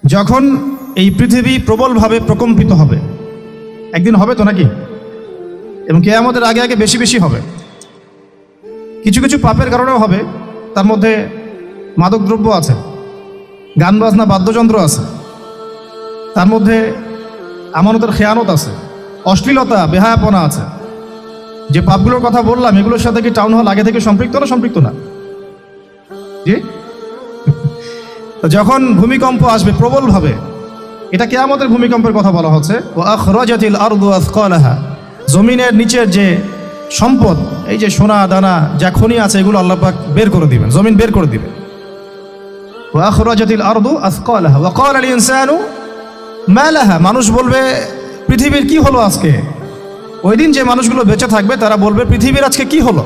যখন এই পৃথিবী প্রবলভাবে প্রকম্পিত হবে, একদিন হবে তো নাকি, এবং কিয়ামতের আগে আগে বেশি বেশি হবে। কিছু কিছু পাপের কারণেও হবে, তার মধ্যে মাদকদ্রব্য আছে, গান বাজনা বাদ্যযন্ত্র আছে, তার মধ্যে আমানতের খেয়ানত আছে, অশ্লীলতা বেহায়াপনা আছে। যে পাপগুলোর কথা বললাম এগুলোর সাথে কি টাউন হল আগে থেকে সম্পৃক্ত না সম্পৃক্ত না? জি। তো যখন ভূমিকম্প আসবে প্রবলভাবে, এটা কিয়ামতের ভূমিকম্পের কথা বলা হচ্ছে। ওয়া আখরাজাতিল আরদু আসকালাহা, জমিনের নিচের যে সম্পদ, এই যে সোনা দানা যা খনি আছে এগুলো আল্লাহ পাক বের করে দিবেন, জমিন বের করে দিবেন। ওয়া আখরাজাতিল আরদু আসকালাহা ওয়া ক্বালা আল ইনসানু মা লাহা, মানুষ বলবে পৃথিবীর কি হলো আজকে। ওই দিন যে মানুষগুলো বেঁচে থাকবে তারা বলবে পৃথিবীর আজকে কি হলো।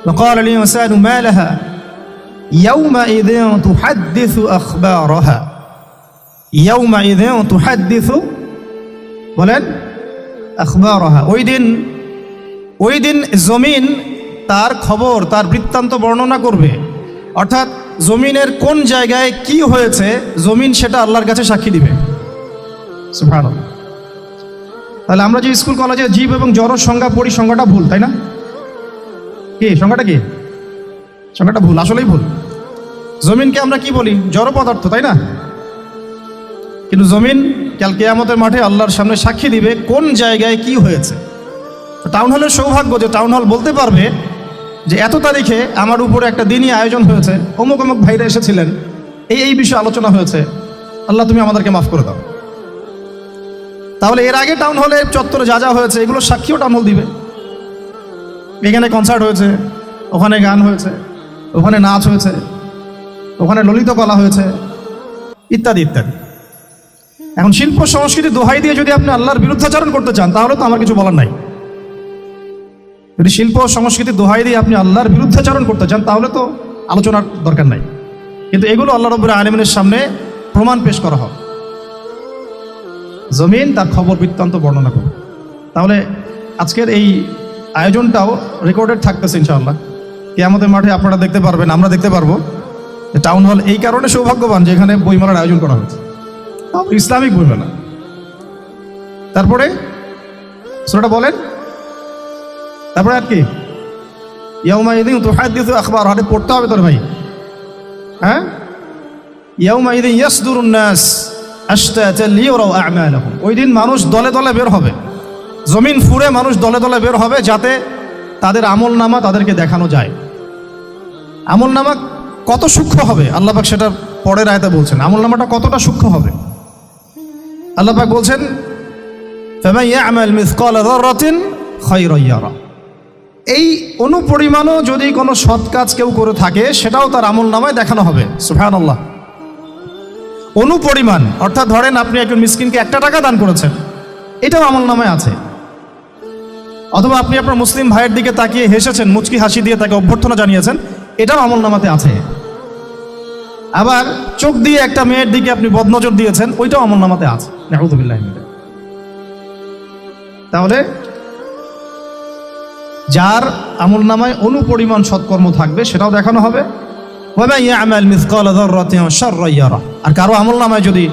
ওয়া ক্বালা আল ইনসানু মা লাহা ইয়াউমাইযিন তুহাদ্দিসু আখবারাহা, ইয়াউমাইযিন তুহাদ্দিসু, বলেন, আখবারাহা। ওই দিন জমিন তার খবর, তার বৃত্তান্ত বর্ণনা করবে। অর্থাৎ জমিনের কোন জায়গায় কি হয়েছে জমিন সেটা আল্লাহর কাছে সাক্ষী দিবে। সুবহানাল্লাহ। তাহলে আমরা যে স্কুল কলেজে জীব এবং জড় সংজ্ঞা পড়ি, সংজ্ঞাটা ভুল, তাই না? কি সংজ্ঞাটা কি? সংজ্ঞাটা ভুল, আসলেই ভুল। জমিনকে আমরা কি বলি? জড় পদার্থ, তাই না? কিন্তু জমিন কাল কিয়ামতের মাঠে আল্লাহর সামনে সাক্ষী দিবে কোন জায়গায় কি হয়েছে। টাউন হলের সৌভাগ্য যে টাউন হল বলতে পারবে যে এত তারিখে আমার উপরে একটা দিনই আয়োজন হয়েছে, অমুক অমুক ভাইরা এসেছিলেন, এই বিষয়ে আলোচনা হয়েছে, আল্লাহ তুমি আমাদেরকে মাফ করে দাও। তাহলে এর আগে টাউন হলে চত্বরে যা যা হয়েছে এগুলো সাক্ষীও টাউন হল দিবে। এখানে কনসার্ট হয়েছে, ওখানে গান হয়েছে, ওখানে নাচ হয়েছে, ওখানে ললিত কলা হয়েছে, ইত্যাদি ইত্যাদি। এখন শিল্প সংস্কৃতি দোহাই দিয়ে যদি আপনি আল্লাহর বিরুদ্ধাচরণ করতে চান তাহলে তো আমার কিছু বলার নাই। যদি শিল্প সংস্কৃতি দোহাই দিয়ে আপনি আল্লাহর বিরুদ্ধাচরণ করতে চান তাহলে তো আলোচনার দরকার নাই। কিন্তু এগুলো আল্লাহ রাব্বুল আলামিনের সামনে প্রমাণ পেশ করা হবে, জমিন তার খবর বৃত্তান্ত বর্ণনা করবে। তাহলে আজকের এই আয়োজনটাও রেকর্ডেড থাকতেছে ইনশাআল্লাহ। কিয়ামতের মাঠে আপনারা দেখতে পারবেন, আমরা দেখতে পারবো যে টাউন হল এই কারণে সৌভাগ্যবান যে এখানে বইমেলার আয়োজন করা হয়েছে, ইসলামিক বইমেলা। তারপরে সূরাটা বলেন, তারপরে আর কি? ইয়াউমাইযিন তুহাদ্দিসু আখবারাহা, এটা পড়তে হবে তোর ভাই। হ্যাঁ, ইয়াউমাইযিন ইয়াসদুরুন নাস আশতাতান লিয়ারাউ আ'মালাহুম, ওই দিন মানুষ দলে দলে বের হবে, জমিন ফুঁড়ে মানুষ দলে দলে বের হবে যাতে তাদের আমল নামা তাদেরকে দেখানো যায়। আমল নামা কত সূক্ষ্ম হবে আল্লাহ পাক সেটা পরের আয়াতে বলছেন। আমল নামাটা কতটা সূক্ষ্ম হবে আল্লাহ পাক বলছেন, ফামান ইয়া'মাল মিসকালা যাররাতিন খায়রান ইয়ারা, এই অনুপরিমাণও যদি কোনো সৎ কাজ কেউ করে থাকে সেটাও তার আমল নামায় দেখানো হবে। সুবহানাল্লাহ। অনুপরিমাণ অর্থাৎ ধরেন আপনি একজন মিসকিনকে 1 টাকা দান করেছেন, এটাও আমল নামায় আছে। অথবা আপনি আপনার মুসলিম ভাইয়ের দিকে তাকিয়ে হেসেছেন, মুচকি হাসি দিয়ে তাকে অভ্যর্থনা জানিয়েছেন, এটাও আমল নামাতে আছে। আবার চোখ দিয়ে একটা মেয়ের দিকে আপনি বদনজর দিয়েছেন, ওইটাও আমল নামাতে আছে। নাউযুবিল্লাহি মিন যালিক। তাহলে যার আমল নামায় অনুপরিমাণ সৎকর্ম থাকবে সেটাও দেখানো হবে। ওয়া মান ইয়া'মাল মিসকালা যাররাতিন শাররান ইয়ারা, আর কারো আমল নামায় যদি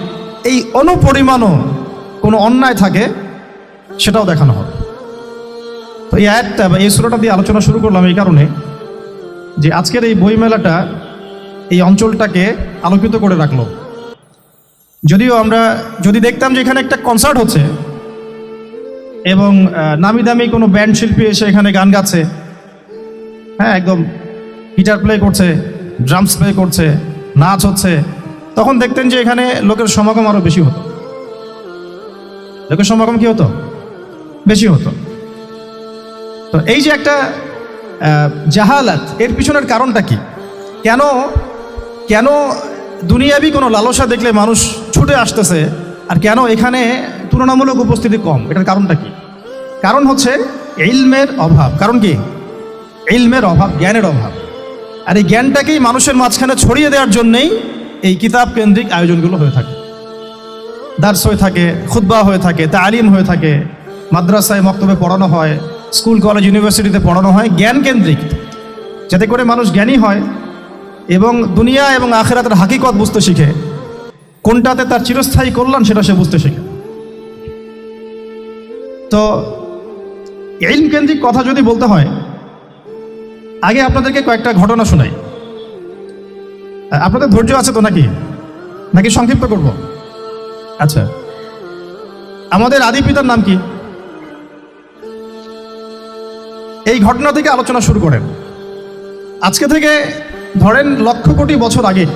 এই অনুপরিমাণও কোনো অন্যায় থাকে সেটাও দেখানো হবে। তো এই আয়াতটা বা এই সূরাটা দিয়ে আলোচনা শুরু করলাম এই কারণে যে আজকের এই বইমেলাটা এই অঞ্চলটাকে আলোকিত করে রাখলো। যদিও আমরা যদি দেখতাম যে এখানে একটা কনসার্ট হচ্ছে এবং নামি দামি কোনো ব্যান্ড শিল্পী এসে এখানে গান গাচ্ছে, হ্যাঁ, একদম গিটার প্লে করছে, ড্রামস প্লে করছে, নাচ হচ্ছে, তখন দেখতেন যে এখানে লোকের সমাগম আরো বেশি হতো। লোকের সমাগম কি হতো? বেশি হতো। তো এই যে একটা জাহালাত, এর পিছনের কারণটা কি? কেন দুনিয়াবি কোনো লালসা দেখলে মানুষ ছুটে আসতেছে, আর কেন এখানে তুলনামূলক উপস্থিতি কম? এটার কারণটা কি? কারণ হচ্ছে ইলমের অভাব। কারণ কি? ইলমের অভাব, জ্ঞানের অভাব। আর এই জ্ঞানটাকেই মানুষের মাঝখানে ছড়িয়ে দেওয়ার জন্যেই এই কিতাব কেন্দ্রিক আয়োজনগুলো হয়ে থাকে। দার্স হয়ে থাকে, খুতবা হয়ে থাকে, তালিম হয়ে থাকে, মাদ্রাসায় মক্তবে পড়ানো হয়, স্কুল কলেজ ইউনিভার্সিটিতে পড়ানো হয়, জ্ঞান কেন্দ্রিক, যাতে করে মানুষ জ্ঞানী হয় এবং দুনিয়া এবং আখিরাতের হাকিকত বুঝতে শিখে। কোনটাতে তার চিরস্থায়ী কল্যাণ সেটা সে বুঝতে শেখে। তো ইলম কেন্দ্রিক কথা যদি বলতে হয়, আগে আপনাদেরকে কয়েকটা ঘটনা শোনাই। আপনাদের ধৈর্য আছে তো নাকি নাকি সংক্ষিপ্ত করব? আচ্ছা, আমাদের আদি পিতার নাম কি? এই ঘটনা থেকে আলোচনা শুরু করেন। আজকে থেকে ধরেন লক্ষ কোটি বছর আগে,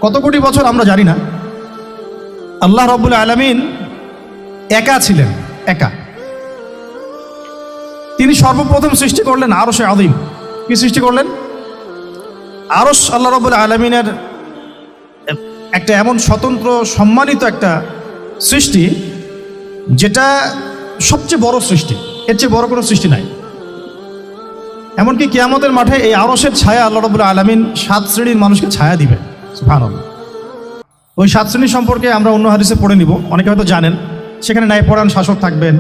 কত কোটি বছর আমরা জানি না, আল্লাহ রাব্বুল আলামিন একা ছিলেন, একা। তিনি সর্বপ্রথম সৃষ্টি করলেন আরশে আযীম। কি সৃষ্টি করলেন? আরশ আল্লাহ রাব্বুল আলামিনের একটা এমন স্বতন্ত্র সম্মানিত একটা সৃষ্টি, যেটা সবচেয়ে বড় সৃষ্টি, এর চেয়ে বড় কোনো সৃষ্টি নাই। এমনকি কিয়ামতের মাঠে এই আরশের ছায়া আল্লাহ রাব্বুল আলামিন 7 শ্রেণীর মানুষকে ছায়া দিবেন। সুবহানাল্লাহ। ওই 7 শ্রেণী সম্পর্কে আমরা অন্য হাদিসে পড়ে নিব, অনেকে হয়তো জানেন। সেখানে ন্যায়পরায়ণ শাসক থাকবেন,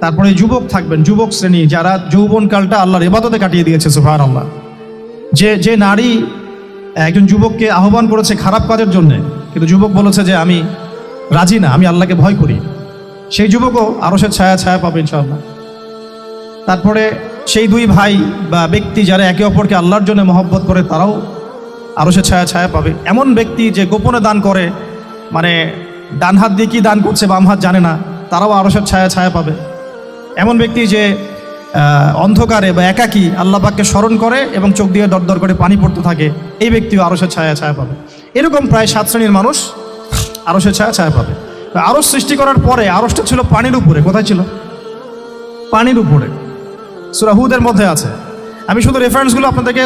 তারপরে যুবক থাকবেন, যুবক শ্রেণী যারা যৌবনকালটা আল্লাহর ইবাদতে কাটিয়ে দিয়েছে। সুবহানাল্লাহ। যে নারী একজন যুবককে আহ্বান করেছে খারাপ কাজের জন্যে, কিন্তু যুবক বলেছে যে আমি রাজি না, আমি আল্লাহকে ভয় করি, সেই যুবকও আরশের ছায়া ছায়া পাবে ইনশাআল্লাহ। তারপরে সেই দুই ভাই বা ব্যক্তি যারা একে অপরকে আল্লাহর জন্য মহব্বত করে, তারাও আরশের ছায়া ছায়া পাবে। এমন ব্যক্তি যে গোপনে দান করে, মানে ডান হাত দিয়ে কি দান করছে বাম হাত জানে না, তারাও আরশের ছায়া ছায়া পাবে। এমন ব্যক্তি যে অন্ধকারে বা একাকী আল্লাহ পাককে স্মরণ করে এবং চোখ দিয়ে দরদর করে পানি পড়তে থাকে, এই ব্যক্তিও আরশের ছায়া ছায়া পাবে। এরকম প্রায় 7 শ্রেণীর মানুষ আরশের ছায়া ছায়া পাবে। আরশ সৃষ্টি করার পরে আরশটা ছিল পানির উপরে। কোথায় ছিল? পানির উপরে। সূরা হুদের মধ্যে আছে। আমি শুধু রেফারেন্সগুলো আপনাদেরকে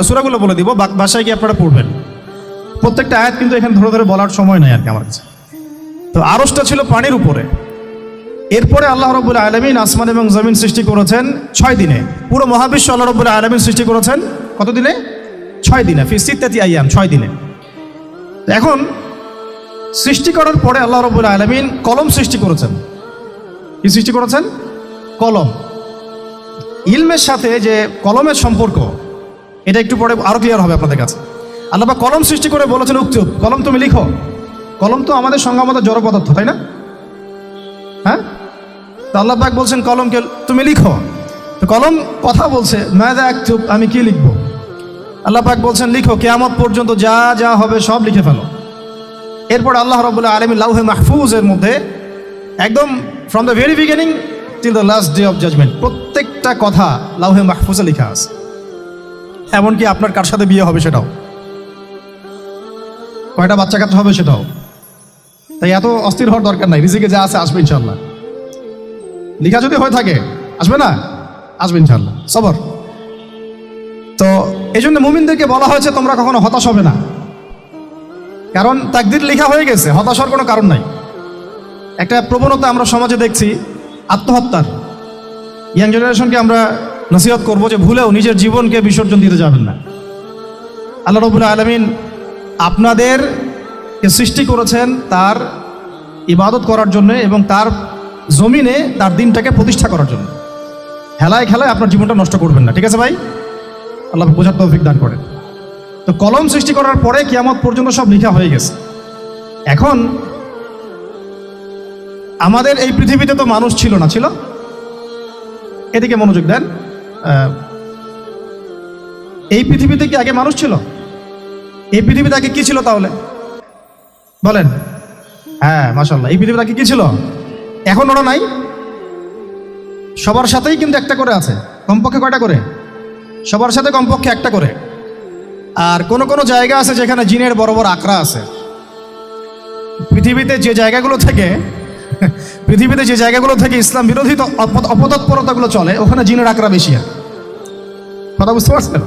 সূরাগুলো বলে দিব, বাসায় গিয়ে আপনারা পড়বেন। প্রত্যেকটা আয়াত কিন্তু এখানে ধরে ধরে বলার সময় নেই আর কি আমার কাছে। তো আরশটা ছিল পানির উপরে। এরপরে আল্লাহ রাব্বুল আলামিন আসমান এবং জমিন সৃষ্টি করেছেন 6 দিনে। পুরো মহাবিশ্ব আল্লাহ রাব্বুল আলামিন সৃষ্টি করেছেন কত দিনে? 6 দিনে। ফি সিত্তাতি আইয়াম, 6 দিনে। এখন সৃষ্টি করার পরে আল্লাহ রাব্বুল আলামিন কলম সৃষ্টি করেছেন। কি সৃষ্টি করেছেন? কলম। ইলমের সাথে যে কলমের সম্পর্ক, এটা একটু পরে আরো ক্লিয়ার হবে আপনাদের কাছে। আল্লাহ পাক কলম সৃষ্টি করে বলেছেন উক্তুব, কলম তুমি লিখো। কলম তো আমাদের সংজ্ঞামত জড় পদার্থ, তাই না? হ্যাঁ, তো আল্লাহ পাক বলছেন কলমকে তুমি লিখো। তো কলম কথা বলছে, মাযা আকতুব, আমি কি লিখব? আল্লাহ পাক বলছেন লিখো, কিয়ামত পর্যন্ত যা যা হবে সব লিখে ফেলো। এরপর আল্লাহ রাব্বুল আলামিন লাউহে মাহফুজের মধ্যে একদম from the very beginning till the last day of judgement প্রত্যেকটা কথা লাউহে মাহফুজে লেখা আছে। এমনকি আপনার কার সাথে বিয়ে হবে সেটাও, কয়টা বাচ্চা কাচ্চা হবে সেটাও। তাই এত অস্থির হওয়ার দরকার নাই, রিজিকে যা আছে আসবে ইনশাআল্লাহ। লেখা যদি হয়ে থাকে আসবে না? আসবে ইনশাআল্লাহ, সবর। তো এই জন্য মুমিনদেরকে বলা হয়েছে তোমরা কখনো হতাশ হবে না, কারণ তাকদীর লেখা হয়ে গেছে, হতাশ হওয়ার কোনো কারণ নাই। একটা প্রবণতা আমরা সমাজে দেখছি আত্মহত্যার। ইয়াং জেনারেশনকে আমরা নসিহত করবো যে ভুলেও নিজের জীবনকে বিসর্জন দিতে যাবেন না। আল্লাহ রাব্বুল আলামিন আপনাদেরকে সৃষ্টি করেছেন তার ইবাদত করার জন্য এবং তার জমিনে তার দিনটাকে প্রতিষ্ঠা করার জন্য। হেলায় খেলায় আপনার জীবনটা নষ্ট করবেন না, ঠিক আছে ভাই? আল্লাহ বোঝার তৌফিক দান করেন। তো কলম সৃষ্টি করার পরে কিয়ামত পর্যন্ত সব লেখা হয়ে গেছে। এখন আমাদের এই পৃথিবীতে তো মানুষ ছিল না, ছিল? এদিকে মনোযোগ দেন। এই পৃথিবীতে কি আগে মানুষ ছিল? এই পৃথিবীতে আগে কি ছিল তাহলে বলেন? হ্যাঁ, মাশাআল্লাহ। এই পৃথিবীতে আগে কি ছিল? এখন ওরা নাই? সবার সাথেই কিন্তু একটা করে আছে, কমপক্ষে কয়টা করে? সবার সাথে কমপক্ষে একটা করে। আর কোন কোন জায়গা আছে যেখানে জিনের বড় বড় আকড়া আছে। পৃথিবীতে যে জায়গাগুলো থেকে ইসলাম বিরোধী অপতৎপরতাগুলো চলে, ওখানে জিনের আকড়া বেশি। কথা বুঝতে পারছেন?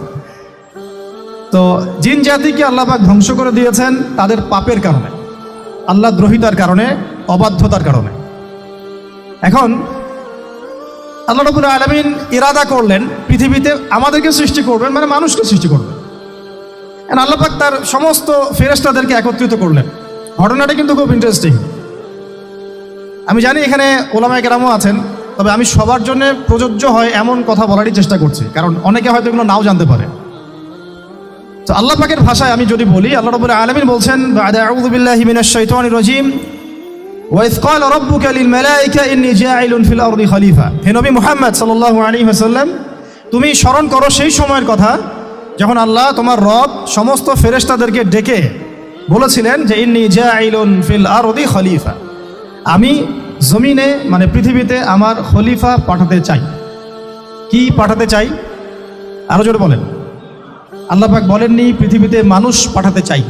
তো জিন জাতিকে আল্লাহ পাক ধ্বংস করে দিয়েছেন তাদের পাপের কারণে, আল্লাহ দ্রোহিতার কারণে, অবাধ্যতার কারণে। এখন আল্লাহ রাব্বুল আলামিন ইরাদা করলেন পৃথিবীতে আমাদেরকে সৃষ্টি করবেন, মানে মানুষকে সৃষ্টি করবেন। আল্লাহ পাক তার সমস্ত ফেরেশতাদেরকে একত্রিত করলেন। ঘটনাটা কিন্তু খুব ইন্টারেস্টিং। আমি জানি এখানে ওলামায়ে কেরামও আছেন, তবে আমি সবার জন্য প্রযোজ্য হয় এমন কথা বলারই চেষ্টা করছি, কারণ অনেকে হয়তো এগুলো নাও জানতে পারে। তো আল্লাহ পাকের ভাষায় আমি যদি বলি, আল্লাহ রাব্বুল আলামিন বলছেন, বা'দা আউযু বিল্লাহি মিনাশ শাইতানির রাজীম, ওয়া ইয ক্বালা রাব্বুকা লিল মালায়েকা ইন্নী জাa'ইলুন ফিল আরদি খলিফা। হে নবী মুহাম্মদ সাল্লাল্লাহু আলাইহি ওয়াসাল্লাম, তুমি স্মরণ করো সেই সময়ের কথা যখন আল্লাহ তোমার রব সমস্ত ফেরেশতাদেরকে ডেকে বলেছিলেন যে ইন্নী জাa'ইলুন ফিল আরদি খলিফা, আমি জমিনে মানে পৃথিবীতে আমার খলিফা পাঠাতে চাই। কি পাঠাতে চাই? আরো জোরে বলেন। আল্লাহ পাক বলেননি পৃথিবীতে মানুষ পাঠাতে চাই,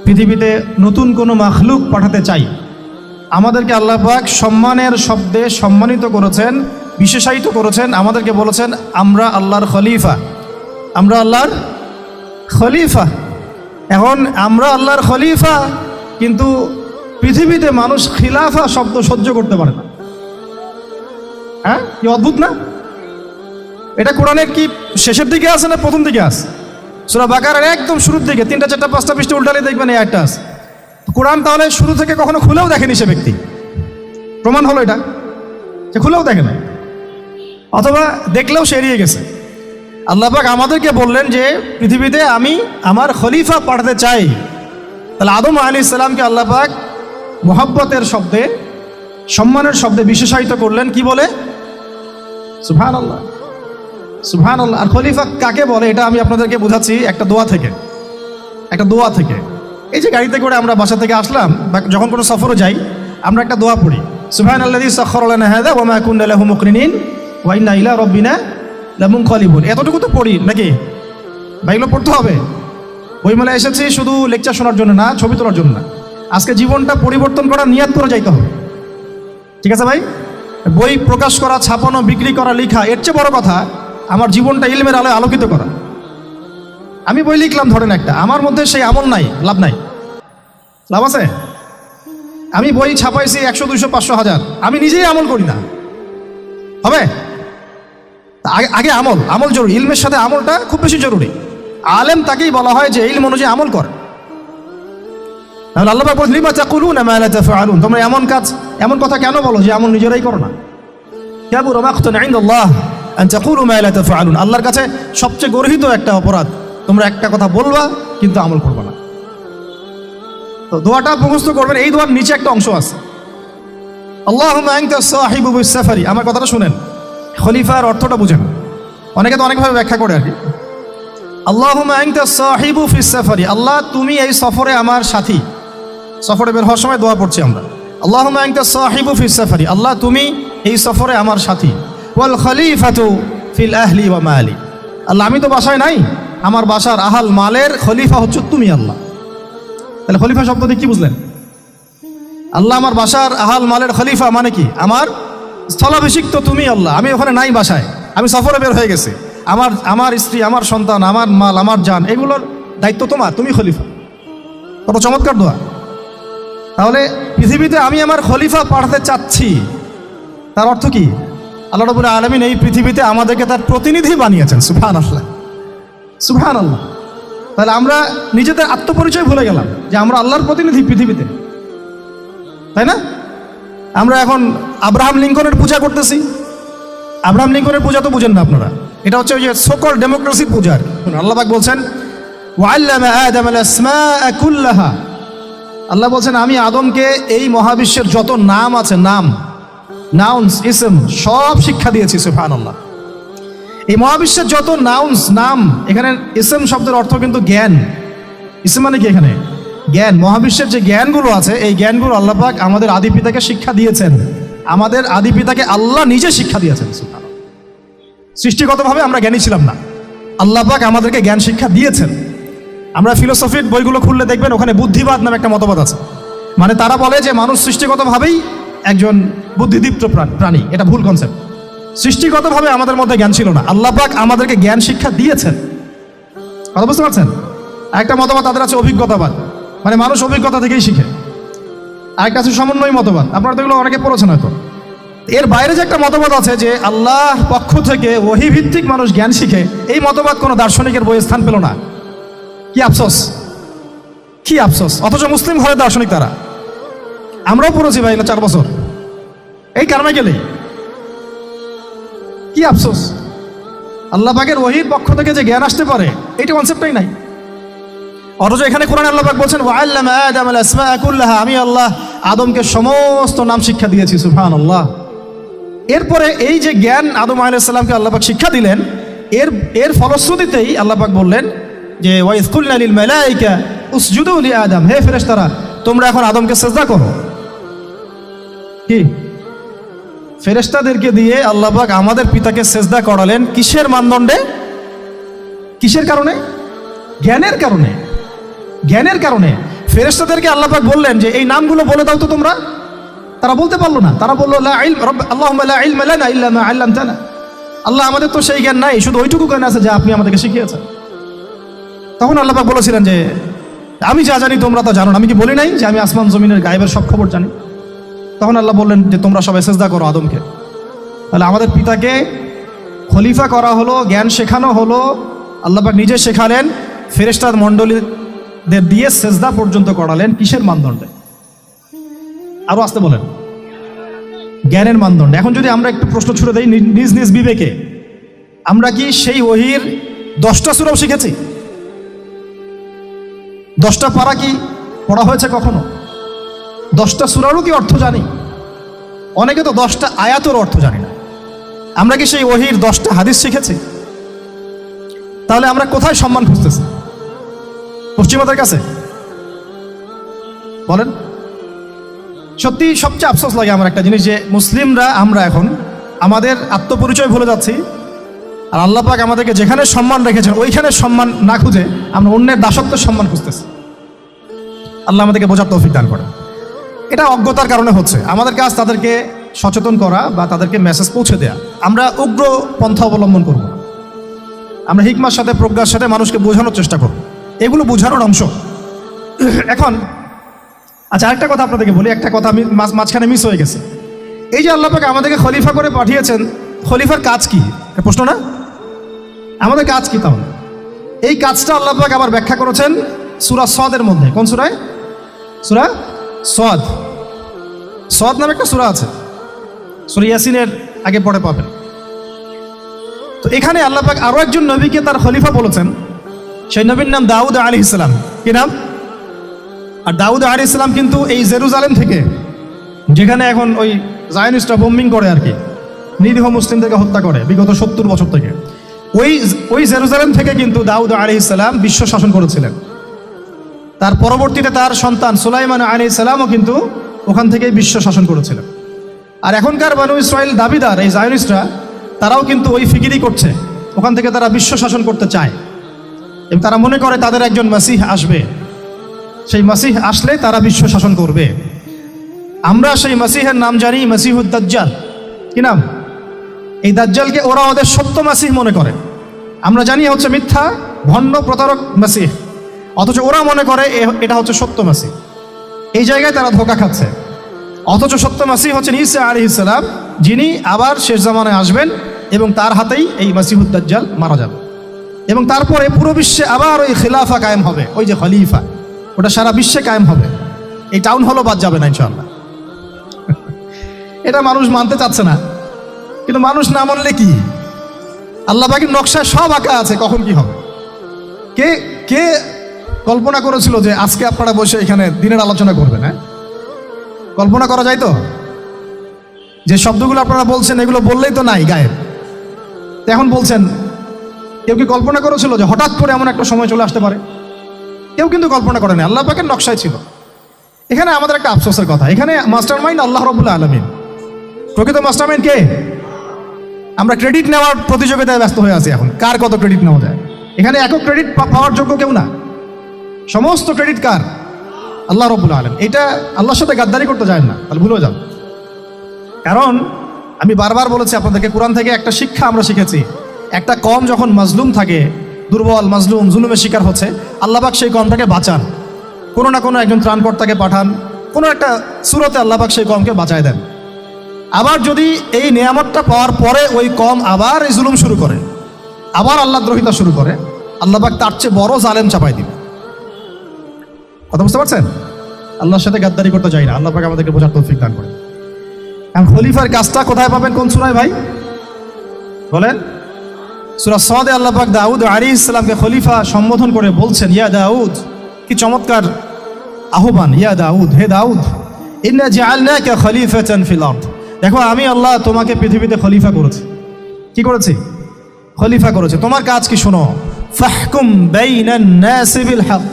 পৃথিবীতে নতুন কোনো মাখলুক পাঠাতে চাই। আমাদেরকে আল্লাহ পাক সম্মানের শব্দে সম্মানিত করেছেন, বিশেষায়িত করেছেন। আমাদেরকে বলেছেন আমরা আল্লাহর খলিফা, আমরা আল্লাহর খলিফা। এখন আমরা আল্লাহর খলিফা, কিন্তু পৃথিবীতে মানুষ খিলাফা শব্দ সহ্য করতে পারে না। হ্যাঁ, কি অদ্ভুত না? এটা কোরআনের কি শেষের দিকে আছে না প্রথম দিকে আছে? সূরা বাকারার একদম শুরুর দিকে 3টা 4টা 5টা পৃষ্ঠা উল্টালে দেখবেন এই একটা আছে। কোরআন তাহলে শুরু থেকে কখনো খুলেও দেখেনি সে ব্যক্তি। প্রমাণ হলো এটা যে খুলেও দেখে না, অথবা দেখলেও সে এড়িয়ে গেছে। আল্লাহ পাক আমাদেরকে বললেন যে পৃথিবীতে আমি আমার খলিফা পাঠাতে চাই। তাহলে আদম আলাইহিস সালামকে আল্লাহ পাক মোহাব্বতের শব্দে, সম্মানের শব্দে বিশেষায়িত করলেন। কি বলে? সুবহানাল্লাহ, সুবহানাল্লাহ। আর খলিফা কাকে বলে এটা আমি আপনাদেরকে বোঝাচ্ছি একটা দোয়া থেকে, একটা দোয়া থেকে। এই যে গাড়িতে করে আমরা বাসা থেকে আসলাম বা যখন কোনো সফরে যাই, আমরা একটা দোয়া পড়ি, সুবহানাল্লাযী সাখখারা লানা হাযা ওয়া মা কুন্না লাহু মুকরিনিন ওয়া ইন্না ইলা রাব্বিনা লামুনকালিবুন। এতটুকু তো পড়ি নাকি? বা এগুলো পড়তে হবে? বইমেলায় এসেছি শুধু লেকচার শোনার জন্য না, ছবি তোলার জন্য না। আজকে জীবনটা পরিবর্তন করা, নিয়াত করে যাইতে হবে। ঠিক আছে ভাই? বই প্রকাশ করা, ছাপানো, বিক্রি করা, লেখা, এর চেয়ে বড় কথা আমার জীবনটা ইলমের আলোয় আলোকিত করা। আমি বই লিখলাম ধরেন একটা, আমার মধ্যে সেই আমল নাই, লাভ নাই। লাভ আছে? আমি বই ছাপাইছি 100, 200, 500, 1000, আমি নিজেই আমল করি না, হবে? আগে আমল, আমল জরুরি। ইলমের সাথে আমলটা খুব বেশি জরুরি। আলেম তাকেই বলা হয় যে ইলম অনুযায়ী আমল কর। তাহলে আল্লাহ পাক বলেন লিমা তাকুলুনা মা লা তাফআলুন, তোমরা এমন কাজ, এমন কথা কেন বলো যে আমল নিজেরাই করো না? কাবুরা মাকতান ইনদাল্লাহ আন তাকুলু মা লা তাফআলুন, আল্লাহর কাছে সবচেয়ে গর্হিত একটা অপরাধ, তোমরা একটা কথা বলবা কিন্তু আমল করবে না। তো দোয়াটা মুখস্থ করবেন। এই দোয়ার নিচে একটা অংশ আছে, আল্লাহুম্মা আনতা সাহিবু বিস সাফারি। আমার কথাটা শুনেন, খলিফার অর্থটা বুঝেন। অনেকে তো অনেকভাবে ব্যাখ্যা করে আর কি। আল্লাহুম্মা আনতা সাহিবু ফিস সাফারি, আল্লাহ তুমি এই সফরে আমার সাথী। সফরে বের হওয়ার সময় দোয়া পড়ছি আমরা, আল্লাহুম্মা আনতা সাহিবু ফিস সাফারি, আল্লাহ তুমি এই সফরে আমার সাথী। ওয়াল খলিফাতু ফিল আহলি ওয়া মালি, আল্লাহ আমি তো বাসায় নাই, আমার বাসার আহাল মালের খলিফা হচ্ছে তুমি আল্লাহ। তাহলে খলিফা শব্দ দিয়ে কি বুঝলেন? আল্লাহ আমার বাসার আহাল মালের খলিফা মানে কি? আমার স্থলাভিষিক্ত তুমি আল্লাহ, আমি ওখানে নাই বাসায়, আমি সফরে বের হয়ে গেছি। আমার স্ত্রী, আমার সন্তান, আমার মাল, আমার জান, এগুলোর দায়িত্ব তোমার, তুমি খলিফা। কত চমৎকার দোয়া। তাহলে পৃথিবীতে আমি আমার খলিফা পাঠাতে চাচ্ছি, তার অর্থ কি? আল্লাহ রাব্বুল আলামিন এই পৃথিবীতে আমাদেরকে তার প্রতিনিধি বানিয়েছেন। সুবহানাল্লাহ, সুবহানাল্লাহ। তাহলে আমরা নিজেদের আত্মপরিচয় ভুলে গেলাম যে আমরা আল্লাহর প্রতিনিধি পৃথিবীতে, তাই না? আমরা এখন আব্রাহাম লিঙ্কনের পূজা করতেছি। আব্রাহাম লিঙ্কনের পূজা তো বুঝেন না আপনারা, এটা হচ্ছে ওই যে সকল ডেমোক্রেসির পূজার। আল্লাহ পাক বলছেন ওয়াল্লামা আদামাল আসমাআ কুল্লাহা, আল্লাহ বলছেন আমি আদমকে এই মহাবিশ্বের যত নাম আছে, নাম, নাউন্স, ইসম, সব শিক্ষা দিয়েছি। সুবহানাল্লাহ। এই মহাবিশ্বের যত নাউন্স, নাম, এখানে ইসম শব্দের অর্থ কিন্তু জ্ঞান। ইসম মানে কি? এখানে জ্ঞান। মহাবিশ্বের যে জ্ঞানগুলো আছে, এই জ্ঞানগুলো আল্লাহ পাক আমাদের আদি পিতাকে শিক্ষা দিয়েছেন। আমাদের আদি পিতাকে আল্লাহ নিজে শিক্ষা দিয়েছেন। সৃষ্টিগতভাবে আমরা জ্ঞানী ছিলাম না, আল্লাহ পাক আমাদেরকে জ্ঞান শিক্ষা দিয়েছেন। আমরা ফিলোসফির বইগুলো খুললে দেখবেন ওখানে বুদ্ধিবাদ নামে একটা মতবাদ আছে। মানে তারা বলে যে মানুষ সৃষ্টিগতভাবেই একজন বুদ্ধিদীপ্ত প্রাণী। এটা ভুল কনসেপ্ট। সৃষ্টিগতভাবে আমাদের মধ্যে জ্ঞান ছিল না, আল্লাহ পাক আমাদেরকে জ্ঞান শিক্ষা দিয়েছেন। কথা বুঝতে পারছেন? একটা মতবাদ তাদের আছে অভিজ্ঞতাবাদ, মানে মানুষ অভিজ্ঞতা থেকেই শিখে। আরেকটা আছে সমন্বয় মতবাদ, আপনারা তো এগুলো অনেকে পড়েছেন হয়তো। এর বাইরে যে একটা মতবাদ আছে যে আল্লাহ পক্ষ থেকে ওহী ভিত্তিক মানুষ জ্ঞান শিখে, এই মতবাদ কোনো দার্শনিকের বইয়ে স্থান পেল না। কি আফসোস, কি আফসোস। অথচ মুসলিম ঘরের দার্শনিক তারা। আমরাও পড়েছি ভাই 4 বছর এই কারণে গেলে। কি আফসোস, আল্লাহ পাকের ওহীর পক্ষ থেকে যে জ্ঞান আসতে পারে, এইটা কনসেপ্টটাই নাই। অথচ এখানে কোরআনে আল্লাহ পাক বলছেন ওয়াআল্লামা আদামাল আসমাআ কুল্লাহা, আমি আল্লাহ আদমকে সমস্ত নাম শিক্ষা দিয়েছি। সুবহানাল্লাহ। এরপরে এই যে জ্ঞান আদম আলাইহিস সালামকে আল্লাহ পাক শিক্ষা দিলেন, এর ফলশ্রুতিতেই আল্লাহ পাক বললেন যে ওয়াইজ কুলনা লিল মালাইকা উসজুদু লি আদম, হে ফেরেশতারা তোমরা এখন আদমকে সিজদা করো। কি ফেরেশতাদেরকে দিয়ে আল্লাহ পাক আমাদের পিতাকে সিজদা করালেন কিসের মানদণ্ডে? কিসের কারণে? জ্ঞানের কারণে। জ্ঞানের কারণে ফেরেশতাদেরকে আল্লাহ পাক বললেন যে এই নামগুলো বলে দাও তো তোমরা। তারা বলতে পারলো না। তারা বললো লা ইলম আল্লাহুম্মা লা ইলমা লানা ইল্লা মা আল্লামতানা, আল্লাহ আমাদের তো সেই জ্ঞান নাই, শুধু ওইটুকু জ্ঞান আছে যা আপনি আমাদেরকে শিখিয়েছেন। তখন আল্লাহ পাক বলেছিলেন যে আমি যা জানি তোমরা তা জানো না। আমি কি বলি নাই যে আমি আসমান জমিনের গায়েবের সব খবর জানি? তখন আল্লাহ বললেন যে তোমরা সবাই সিজদা করো আদমকে। তাহলে আমাদের পিতাকে খলিফা করা হলো, জ্ঞান শেখানো হলো, আল্লাহ পাক নিজে শেখালেন, ফেরেশতা মণ্ডলীদের দিয়ে সিজদা পর্যন্ত করালেন কিসের মানদণ্ডে? আরো আসতে বলেন। জ্ঞানের মানদণ্ডে। এখন যদি আমরা একটু প্রশ্ন ছুড়ে দেই নিজ নিজ বিবেকে, আমরা কি সেই ওহীর 10টা সূরাও শিখেছি? 10টা পারা কি পড়া হয়েছে কখনো? 10টা সূরারও কি অর্থ জানি? অনেকে তো 10টা আয়াতের অর্থ জানি না। আমরা কি সেই ওহীর 10টা হাদিস শিখেছি? তাহলে আমরা কোথায় সম্মান খুঁজতেছি? পশ্চিমাদের কাছে? বলেন। সত্যি সবচেয়ে আফসোস লাগে আমার একটা জিনিস, যে মুসলিমরা আমরা এখন আমাদের আত্মপরিচয় ভুলে যাচ্ছি, আর আল্লাহ পাক আমাদেরকে যেখানে সম্মান রেখেছেন ওইখানে সম্মান না খুঁজে আমরা অন্যের দাসত্বের সম্মান খুঁজতেছি। আল্লাহ আমাদেরকে বোঝার তৌফিক দান করেন। এটা অজ্ঞতার কারণে হচ্ছে। আমাদের কাজ তাদেরকে সচেতন করা বা তাদেরকে মেসেজ পৌঁছে দেয়া। আমরা উগ্র পন্থা অবলম্বন করব, আমরা হিকমার সাথে প্রজ্ঞার সাথে মানুষকে বোঝানোর চেষ্টা করব। এগুলো বোঝানোর অংশ। এখন আচ্ছা, আরেকটা কথা আপনাদেরকে বলি, একটা কথা আমি মাঝখানে মিস হয়ে গেছে। এই যে আল্লাহ পাক আমাদেরকে খলিফা করে পাঠিয়েছেন, খলিফার কাজ কি? প্রশ্ন না? আমাদের কাজ কি তাহলে? এই কাজটা আল্লাহ পাক আবার ব্যাখ্যা করেছেন সূরা সদের মধ্যে। কোন সূরায়? সূরা সদ। সদ নামে একটা সূরা আছে, সূরা ইয়াসিনের আগে পড়ে পাবেন। তো এখানে আল্লাহ পাক আরো একজন নবীকে তার খলিফা বলেছেন। সেই নবীর নাম দাউদ আলাইহিস সালাম। কি নাম? আর দাউদ আলাইহিস সালাম কিন্তু এই জেরুজালেম থেকে, যেখানে এখন ওই জায়নিস্টরা বোম্বিং করে আর কি, নিরীহ মুসলিমদেরকে হত্যা করে বিগত 70 বছর থেকে, ওই জেরুজালেম থেকে কিন্তু দাউদ আলাইহিস সালাম বিশ্ব শাসন করেছিলেন। তার পরবর্তীতে তার সন্তান সুলাইমান আলাইহিস সালামও কিন্তু ওখান থেকেই বিশ্ব শাসন করেছিলেন। আর এখনকার বনু ইসরাইল দাবিদার এই জায়নিস্টরা, তারাও কিন্তু ওই ফিকিরই করছে। ওখান থেকে তারা বিশ্ব শাসন করতে চায় এবং তারা মনে করে তাদের একজন মাসিহ আসবে, সেই মাসিহ আসলে তারা বিশ্ব শাসন করবে। আমরা সেই মাসিহের নাম জানি মাসিহুদ দাজ্জাল। কি নাম? এই দাজ্জালকে ওরা ওদের সত্য মাসিহ মনে করে। আমরা জানি হচ্ছে মিথ্যা ভণ্ড প্রতারক মাসিহ, অথচ ওরা মনে করে এটা হচ্ছে সত্য মাসিহ। এই জায়গায় তারা ধোঁকা খাচ্ছে। অথচ সত্য মাসিহ হচ্ছেন ঈসা আলাইহিস সালাম, যিনি আবার শেষ জামানায় আসবেন এবং তার হাতেই এই মাসিহুদ দাজ্জাল মারা যাবে। এবং তারপরে পুরো বিশ্বে আবার ওই খিলাফা কায়েম হবে, ওই যে খলিফা, ওটা সারা বিশ্বে কায়েম হবে। এই টাউন হলও বাদ যাবে না ইনশাআল্লাহ। এটা মানুষ মানতে চাচ্ছে না, কিন্তু মানুষ না মানলে কি? আল্লাহ পাকের নকশায় সব আঁকা আছে কখন কি হবে। কে কে কল্পনা করেছিল যে আজকে আপনারা বসে এখানে দিনের আলোচনা করবেন? হ্যাঁ, কল্পনা করা যায় তো? যে শব্দগুলো আপনারা বলছেন এগুলো বললেই তো নাই গায়েব, এখন বলছেন। কেউ কি কল্পনা করেছিল যে হঠাৎ করে এমন একটা সময় চলে আসতে পারে? কেউ কিন্তু কল্পনা করেনি, আল্লাহ পাকের নকশায় ছিল। এখানে আমাদের একটা আফসোসের কথা, এখানে মাস্টারমাইন্ড আল্লাহ রাব্বুল আলামিন। প্রকৃত মাস্টারমাইন্ড কে? আমরা ক্রেডিট নেওয়ার প্রতিযোগিতায় ব্যস্ত হয়ে আছি এখন, কার কত ক্রেডিট নেওয়া যায়। এখানে একক ক্রেডিট পাওয়ার যোগ্য কেউ না, সমস্ত ক্রেডিট কার? আল্লাহ রাব্বুল আলামিন। এটা আল্লাহর সাথে গাদ্দারি করতে যায় না, তাহলে ভুলে যান। কারণ আমি বারবার বলেছি আপনাদেরকে, কোরআন থেকে একটা শিক্ষা আমরা শিখেছি। একটা কম যখন মাজলুম থাকে, দুর্বল মাজলুম জুলুমের শিকার হচ্ছে, আল্লাহ পাক সেই কমটাকে বাঁচান। কোনো না কোনো একজন ত্রাণকর্তাকে পাঠান, কোনো একটা সূরাতে আল্লাহ পাক সেই কমকে বাঁচায় দেন। আবার যদি এই নিয়ামতটা পাওয়ার পরে ওই কম আবার এই জুলুম শুরু করে, আবার আল্লাহ দ্রোহিতা শুরু করে, আল্লাহ পাক তার চেয়ে বড় জালেম চাপাই দিবে। কথা বুঝতে পারছেন? আল্লাহর সাথে গাদ্দারি করতে চাই না। আল্লাহ পাক আমাদেরকে বোঝার তৌফিক দান করে। এখন খলিফার কাজটা কোথায় পাবেন? কোন সূরায় ভাই বলেন? সূরা সদে আল্লাহ পাক দাউদ আলাইহিস সালামকে খলিফা সম্বোধন করে বলছেন, ইয়া দাউদ কি চমৎকার আহ্বান, ইয়া দাউদ, হে দাউদ, ইন্না জাআলনাকা খলিফাতান ফিল আরদ। দেখো আমি আল্লাহ তোমাকে পৃথিবীতে খলিফা করেছি। কি করেছি? খলিফা করেছে। তোমার কাজ কি শোনো, ফাহকুম বাইনান নাসি বিল হক।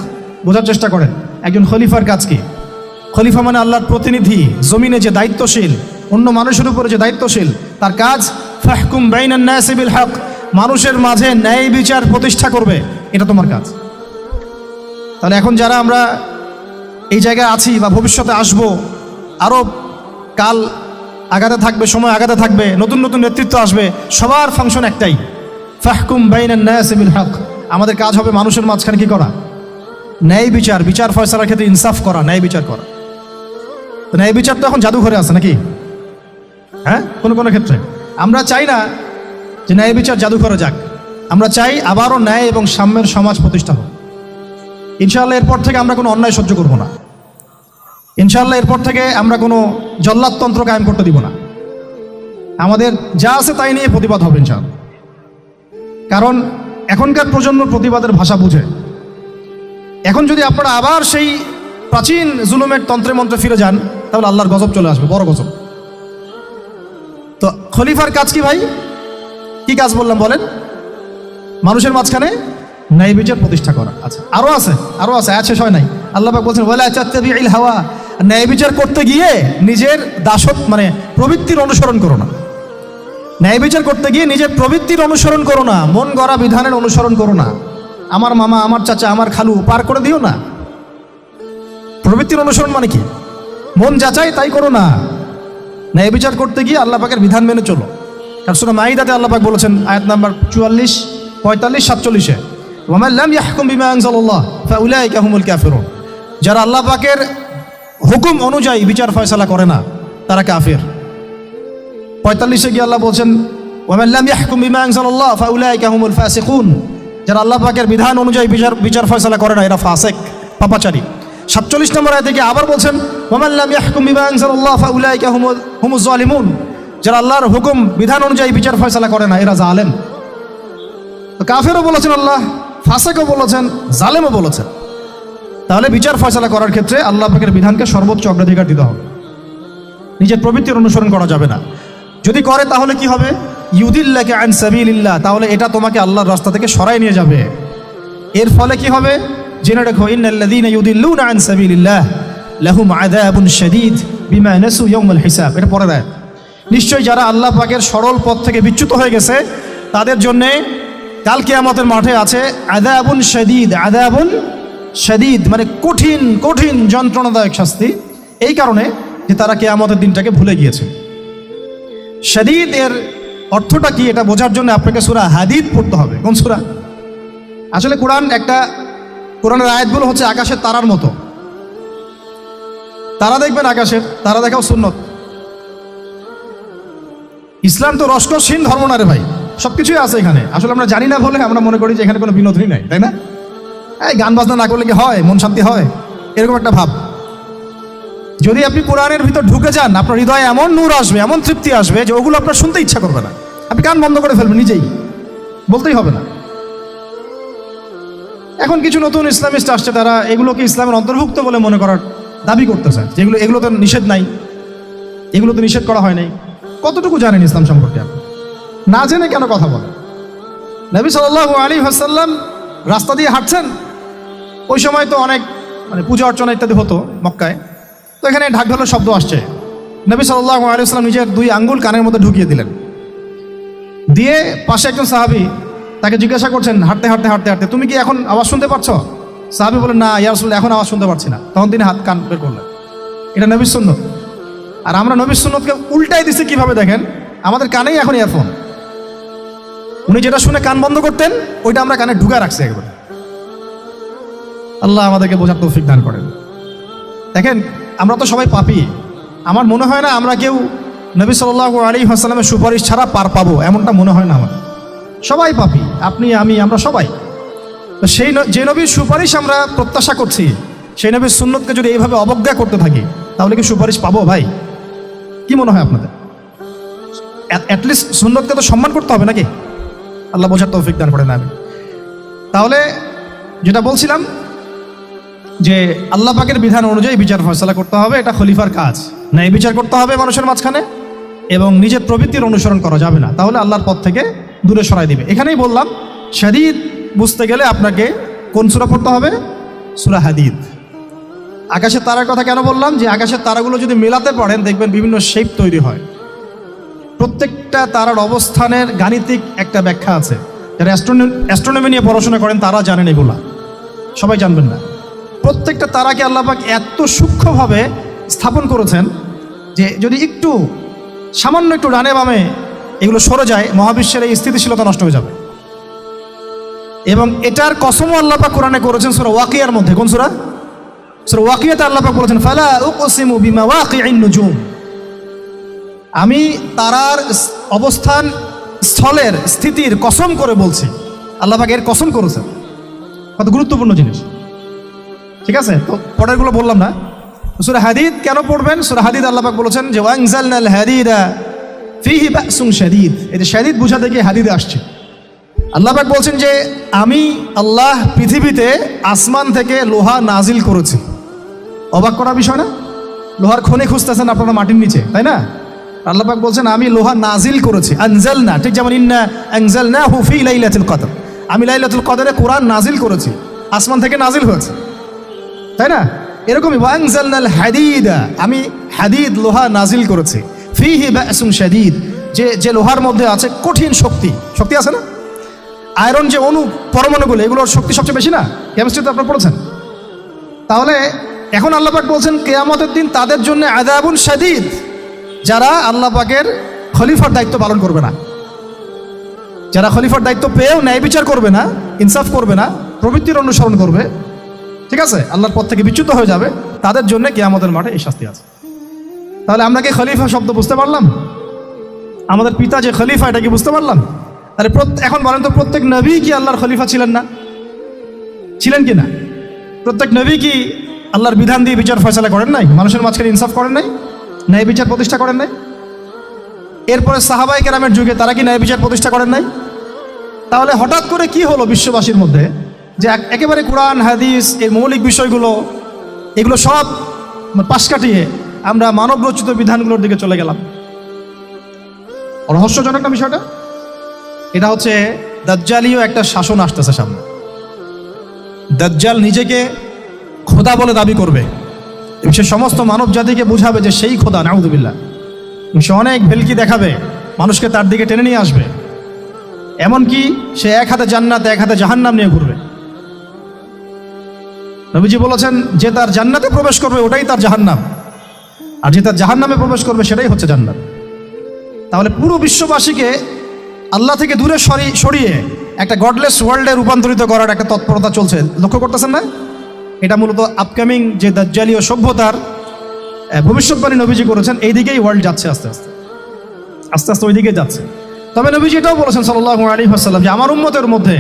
বোঝার চেষ্টা করেন একজন খলিফার কাজ কি। খলিফা মানে আল্লাহর প্রতিনিধি, জমিনে যে দায়িত্বশীল, অন্য মানুষের উপরে যে দায়িত্বশীল, তার কাজ ফাহকুম বাইনান নাসি বিল হক, মানুষের মাঝে ন্যায় বিচার প্রতিষ্ঠা করবে, এটা তোমার কাজ। তাহলে এখন যারা আমরা এই জায়গায় আছি বা ভবিষ্যতে আসবো, আরও কাল আগাতে থাকবে, সময় আগাতে থাকবে, নতুন নতুন নেতৃত্ব আসবে, সবার ফাংশন একটাই, ফাহকুম বাইনান নাসি বিল হক। আমাদের কাজ হবে মানুষের মাঝখানে কি করা, ন্যায় বিচার, বিচার ফয়সালার ক্ষেত্রে ইনসাফ করা, ন্যায় বিচার করা। তো ন্যায় বিচার তো এখন জাদুঘরে আছে নাকি? হ্যাঁ, কোনো কোনো ক্ষেত্রে আমরা চাই না যে ন্যায় বিচার জাদুঘরে যাক, আমরা চাই আবারও ন্যায় এবং সাম্যের সমাজ প্রতিষ্ঠা হোক। ইনশাআল্লাহ এরপর থেকে আমরা কোনো অন্যায় সহ্য করব না। ইনশাআল্লাহ এরপর থেকে আমরা কোনো জল্লাদতন্ত্র কায়েম করতে দিব না। আমাদের যা আছে তাই নিয়ে প্রতিবাদ হবে ইনশাআল্লাহ। কারণ এখনকার প্রজন্ম প্রতিবাদের ভাষা বুঝে। এখন যদি আপনারা আবার সেই প্রাচীন জুলুমের তন্ত্রে মন্ত্রে ফিরে যান, তাহলে আল্লাহর গজব চলে আসবে, বড় গজব। তো খলিফার কাজ কি ভাই? কি কাজ বললাম বলেন? মানুষের মাঝখানে ন্যায় বিচার প্রতিষ্ঠা করা। আচ্ছা, আরো আছে আয়াত শেষ হয় নাই। আল্লাহ পাক বলছেন ওয়ালা তাত্তাবিউল হাওয়া, ন্যায় বিচার করতে গিয়ে নিজের দাসত্ব মানে প্রবৃত্তির অনুসরণ করো না। ন্যায় বিচার করতে গিয়ে নিজের প্রবৃত্তির অনুসরণ করো না, মন গড়া বিধানের অনুসরণ করো না। আমার মামা, আমার চাচা, আমার খালু পার করে দিও না। প্রবৃত্তির অনুসরণ মানে কি? মন যাচাই তাই করো না। ন্যায় বিচার করতে গিয়ে আল্লাহ পাকের বিধান মেনে চলো। কারণ সূরা মাইদাতে আল্লাহ পাক বলেছেন আয়াত নাম্বার 44, 45, 47-এ, ওয়ামান লাম ইয়াহকুম বিমা আনজালাল্লাহ ফাউলাইকা হুমুল কাফিরুন। যারা আল্লাহ পাকের হুকুম অনুযায়ী বিচার ফয়সালা করে না, তারা কাফির। 45-এ গিয়ে আল্লাহ বলছেন ওয়ামান লাম ইয়াহকুম বিমা আনজালাল্লাহ ফাউলাইকা হুমুল ফাসিকুন। যারা আল্লাহ পাকের বিধান অনুযায়ী বিচার ফয়সালা করে না, এরা ফাসিক, পাপাচারী। 47 নম্বর আয়াতে গিয়ে আবার বলছেন ওয়ামান লাম ইয়াহকুম বিমা আনজালাল্লাহ ফাউলাইকা হুমুজ জালিমুন। যারা আল্লাহর হুকুম বিধান অনুযায়ী বিচার ফয়সালা করে না, এরা জালেম। তো কাফেরও বলেছেন আল্লাহ, ফাসিকও বলেছেন, জালেমও বলেছেন। তাহলে বিচার ফয়সালা করার ক্ষেত্রে আল্লাহ পাকের বিধানকে সর্বোচ্চ অগ্রাধিকার দিতে হবে, নিজের প্রবৃত্তির অনুসরণ করা যাবে না। যদি করে তাহলে কি হবে? ইউদিল্লাকা আন সাবিলিল্লাহ, তাহলে এটা তোমাকে আল্লাহর রাস্তা থেকে সরাই নিয়ে যাবে। এর ফলে কি হবে? জেনে রাখো ইন্নাল্লাযীনা ইউদিল্লুনা আন সাবিলিল্লাহ লাহুম আযাবুন শাদীদ বিমা নাসু ইয়াউমাল হিসাব। এটা পরে দেয়, নিশ্চয়ই যারা আল্লাহ পাকের সরল পথ থেকে বিচ্যুত হয়ে গেছে তাদের জন্যে কাল কিয়ামতের মাঠে আছে আযাবুন শাদীদ। আযাবুন শাদীদ মানে কঠিন কঠিন যন্ত্রণাদায়ক শাস্তি, এই কারণে যে তারা কিয়ামতের দিনটাকে ভুলে গিয়েছে। শাদীদ এর অর্থটা কি এটা বোঝার জন্য আপনাকে সূরা হাদীদ পড়তে হবে। কোন সূরা? আসলে কোরআনের আয়াতগুলো হচ্ছে আকাশের তারার মতো। তারা দেখবেন আকাশের, তারা দেখাও সুন্নত। ইসলাম তো রসকসহীন ধর্ম না রে ভাই, সবকিছুই আছে এখানে। আসলে আমরা জানি না বলে আমরা মনে করি যে এখানে কোনো বিনোদনই নাই, তাই না? এই গান বাজনা না করলে কি হয়, মন শান্তি হয়, এরকম একটা ভাব। যদি আপনি কোরআনের ভিতর ঢুকে যান, আপনার হৃদয়ে এমন নূর আসবে, এমন তৃপ্তি আসবে যে ওগুলো আপনার শুনতে ইচ্ছা করবে না, আপনি কান বন্ধ করে ফেলবেন, নিজেই বলতেই হবে না। এখন কিছু নতুন ইসলামিস্ট আসছে, তারা এগুলোকে ইসলামের অন্তর্ভুক্ত বলে মনে করার দাবি করতেছে, যেগুলো এগুলো তো নিষেধ নাই, এগুলো তো নিষেধ করা হয় নাই। কতটুকু জানেন ইসলাম সম্পর্কে? আপনি না জেনে কেন কথা বলেন? নবী সাল্লাল্লাহু আলাইহি ওয়াসাল্লাম রাস্তা দিয়ে হাঁটছেন, ওই সময় তো অনেক পূজা অর্চনা ইত্যাদি হতো মক্কায়। তো এখানে ঢাক ঢোলের শব্দ আসছে। নবী সাল্লাল্লাহু আলাইহি ওয়াসাল্লাম নিজের 2 আঙ্গুল কানের মধ্যে ঢুকিয়ে দিলেন, দিয়ে পাশে একজন সাহাবী তাকে জিজ্ঞাসা করছেন হাঁটতে হাঁটতে হাঁটতে হাঁটতে, তুমি কি এখন আওয়াজ শুনতে পাচ্ছ? সাহাবী বলেন, না ইয়া রাসূলুল্লাহ, এখন আওয়াজ শুনতে পাচ্ছি না। তখন তিনি হাত কান বের করলেন। এটা নবীর সুন্নত। আর আমরা নবীর সুন্নতকে উল্টাই দিচ্ছি কিভাবে দেখেন, আমাদের কানেই এখন ইয়ারফোন। উনি যেটা শুনে কান বন্ধ করতেন, ওইটা আমরা কানে ঢুকা রাখছি একবারে। আল্লাহ আমাদেরকে বোঝার তৌফিক দান করেন। দেখেন আমরা তো সবাই পাপী। আমার মনে হয় না আমরা কেউ নবী সাল্লাল্লাহু আলাইহি ওয়াসাল্লামের সুপারিশ ছাড়া পার পাবো, এমনটা মনে হয় না আমার। সবাই পাপী, আপনি আমি আমরা সবাই। তো সেই যে নবীর সুপারিশ আমরা প্রত্যাশা করছি, সেই নবীর সুন্নতকে যদি এইভাবে অবজ্ঞা করতে থাকি, তাহলে কি সুপারিশ পাবো ভাই? কি মনে হয় আপনাদের? অ্যাটলিস্ট সুন্নতকে তো সম্মান করতে হবে নাকি? আল্লাহ বোঝার তৌফিক দান করেন। আমি তাহলে যেটা বলছিলাম, যে আল্লাহ পাকের বিধান অনুযায়ী বিচার ফয়সালা করতে হবে, এটা খলিফার কাজ। ন্যায় বিচার করতে হবে মানুষের মাঝখানে, এবং নিজের প্রবৃত্তির অনুসরণ করা যাবে না, তাহলে আল্লাহর পথ থেকে দূরে সরাই দিবে। এখানেই বললাম শাদীদ বুঝতে গেলে আপনাকে কোন সূরা পড়তে হবে? সূরা হাদীদ। আকাশের তারার কথা কেন বললাম? যে আকাশের তারাগুলো যদি মেলাতে পারেন দেখবেন বিভিন্ন শেপ তৈরি হয়। প্রত্যেকটা তারার অবস্থানের গাণিতিক একটা ব্যাখ্যা আছে। যারা অ্যাস্ট্রোনমি নিয়ে পড়াশোনা করেন তারা জানেন, এগুলা সবাই জানবেন না। প্রত্যেকটা তারাকে আল্লাহ পাক এত সূক্ষ্মভাবে স্থাপন করেছেন যে যদি একটু সামান্য একটু ডানে বামে এগুলো সরে যায়, মহাবিশ্বের এই স্থিতিশীলতা নষ্ট হয়ে যাবে। এবং এটার কসমও আল্লাহ পাক কোরআনে করেছেন সূরা ওয়াকিয়ার মধ্যে। কোন সূরা? সূরা ওয়াকিয়াতে আল্লাহ পাক বলেছেন ফালা উকসিমু বিমাওয়াকিইন নুজুম, আমি তারার অবস্থান স্থলের স্থিতির কসম করে বলছি। আল্লাহ পাক এর কসম করেছেন, কত গুরুত্বপূর্ণ জিনিস। ঠিক আছে, তো পরেরগুলো বললাম না। সূরা হাদীদ কেন পড়বেন? সূরা হাদীদ আল্লাহ পাক বলেছেন যে ওয়ানজালনাল হাদীদা ফীহি বাসুন শাদীদ, এই যে শাদীদ বোঝাতে গিয়ে হাদীদে আসছে। আল্লাহ পাক বলছেন যে আমি আল্লাহ পৃথিবীতে আসমান থেকে লোহা নাজিল করেছি। অবাক করার বিষয় না? লোহার খনি খুঁজতেছেন আপনারা মাটির নিচে, তাই না? আল্লাহ পাক বলছেন আমি লোহা নাজিল করেছি। আনজালনা, ঠিক যেমন ইন্না আনজালনাহু ফী লাইলাতুল কদর, আমি লাইলাতুল কদরে কোরআন নাজিল করেছি, আসমান থেকে নাজিল হয়েছে, তাই না? এরকমই ওয়ানজালনাল হাদীদা, আমি হাদীদ লোহা নাজিল করেছি। ফীহি বাসুন শাদীদ, যে লোহার মধ্যে আছে কঠিন শক্তি আছে না? আয়রন যে অণু পরমাণুগুলো, এগুলোর শক্তি সবচেয়ে বেশি না? কেমিস্ট্রিতে আপনারা পড়েছেন। তাহলে এখন আল্লাহ পাক বলছেন কিয়ামতের দিন তাদের জন্য আযাবুন শাদীদ, যারা আল্লাহ পাকের খলিফার দায়িত্ব পালন করবে না, যারা খলিফার দায়িত্ব পেয়েও ন্যায় বিচার করবে না, ইনসাফ করবে না, প্রবৃত্তির অনুসরণ করবে, ঠিক আছে, আল্লাহর পথ থেকে বিচ্যুত হয়ে যাবে, তাদের জন্য কিয়ামতের মাঠে এই শাস্তি আছে। তাহলে আমরা কি খলিফা শব্দ বুঝতে পারলাম? আমাদের পিতা যে খলিফা, এটা কি বুঝতে পারলাম? তাহলে এখন বলেন তো, প্রত্যেক নবী কি আল্লাহর খলিফা ছিলেন না? ছিলেন কি না? প্রত্যেক নবী কি আল্লাহর বিধান দিয়ে বিচার ফয়সালা করেন নাই? মানুষের মাঝখানে ইনসাফ করেন নাই? ন্যায় বিচার প্রতিষ্ঠা করেন নাই? এরপরে সাহাবায়ে কেরামের যুগে তারা কি ন্যায় বিচার প্রতিষ্ঠা করেন নাই? তাহলে হঠাৎ করে কি হলো বিশ্ববাসীর মধ্যে যে একেবারে কোরআন হাদিস এর মৌলিক বিষয়গুলো এগুলো সব পাশ কাটিয়ে আমরা মানব রচিত বিধানগুলোর দিকে চলে গেলাম? রহস্যজনক না বিষয়টা? এটা হচ্ছে দাজ্জালীয় একটা শাসন আসতেছে সামনে। দাজ্জাল নিজেকে খোদা বলে দাবি করবে, সে সমস্ত মানব জাতিকে বুঝাবে যে সেই খোদা, নাউযুবিল্লাহ। সে অনেক ভেলকি দেখাবে, মানুষকে তার দিকে টেনে নিয়ে আসবে। এমনকি সে এক হাতে জান্নাত এক হাতে জাহান্নাম নিয়ে ঘুরবে। নবীজি বলেছেন যে তার জান্নাতে প্রবেশ করবে ওটাই তার জাহান্নাম, আর যে তার জাহান্নামে প্রবেশ করবে সেটাই হচ্ছে জান্নাত। তাহলে পুরো বিশ্ববাসীকে আল্লাহ থেকে দূরে সরিয়ে একটা গডলেস ওয়ার্ল্ডে রূপান্তরিত করার একটা তৎপরতা চলছে, লক্ষ্য করতেছেন না? এটা মূলত আপকামিং যে দাজ্জালীয় সভ্যতার ভবিষ্যৎবাণী নবীজি করেছেন, এই দিকেই ওয়ার্ল্ড যাচ্ছে আস্তে আস্তে ওই দিকে যাচ্ছে। তবে নবীজি এটাও বলেছেন সাল্লাল্লাহু আলাইহি ওয়াসাল্লাম যে আমার উম্মতের মধ্যে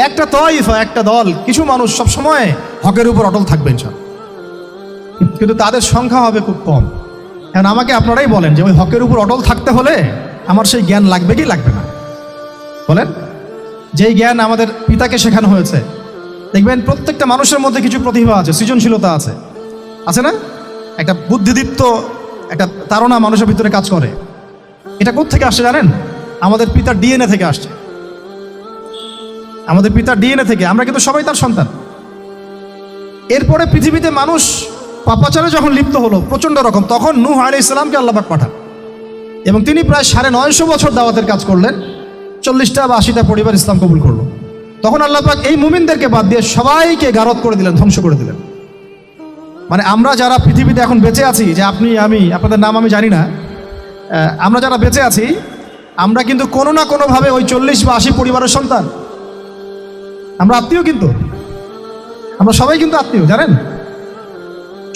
একটা তয়ফা, একটা দল, কিছু মানুষ সবসময় হকের উপর অটল থাকবে ইনশাআল্লাহ, কিন্তু তাদের সংখ্যা হবে খুব কম। এখন আমাকে আপনারাই বলেন যে ওই হকের উপর অটল থাকতে হলে আমার সেই জ্ঞান লাগবে কি লাগবে না? বলেন। যেই জ্ঞান আমাদের পিতাকে শেখানো হয়েছে, দেখবেন প্রত্যেকটা মানুষের মধ্যে কিছু প্রতিভা আছে, সৃজনশীলতা আছে না? একটা বুদ্ধিদীপ্ত একটা তাড়না মানুষের ভিতরে কাজ করে। এটা কোত্থেকে আসছে জানেন? আমাদের পিতার ডিএনএ থেকে আসছে। আমাদের পিতার ডিএনএ থেকে, আমরা কিন্তু সবাই তার সন্তান। এরপরে পৃথিবীতে মানুষ পাপাচারে যখন লিপ্ত হলো প্রচণ্ড রকম, তখন নূহ আলাইহিস সালামকে আল্লাহ পাক পাঠান, এবং তিনি প্রায় 950 বছর দাওয়াতের কাজ করলেন। 40টা বা 80টা পরিবার ইসলাম কবুল করলো। তখন আল্লাহ পাক এই মুমিনদেরকে বাদ দিয়ে সবাইকে গারদ করে দিলেন, ধ্বংস করে দিলেন। মানে আমরা যারা পৃথিবীতে এখন বেঁচে আছি, যে আপনি আমি, আপনাদের নাম আমি জানি না, আমরা যারা বেঁচে আছি, আমরা কিন্তু কোনো না কোনোভাবে ওই 40 বা 80 পরিবারের সন্তান। আমরা আত্মীয়, কিন্তু আমরা সবাই কিন্তু আত্মীয়, জানেন?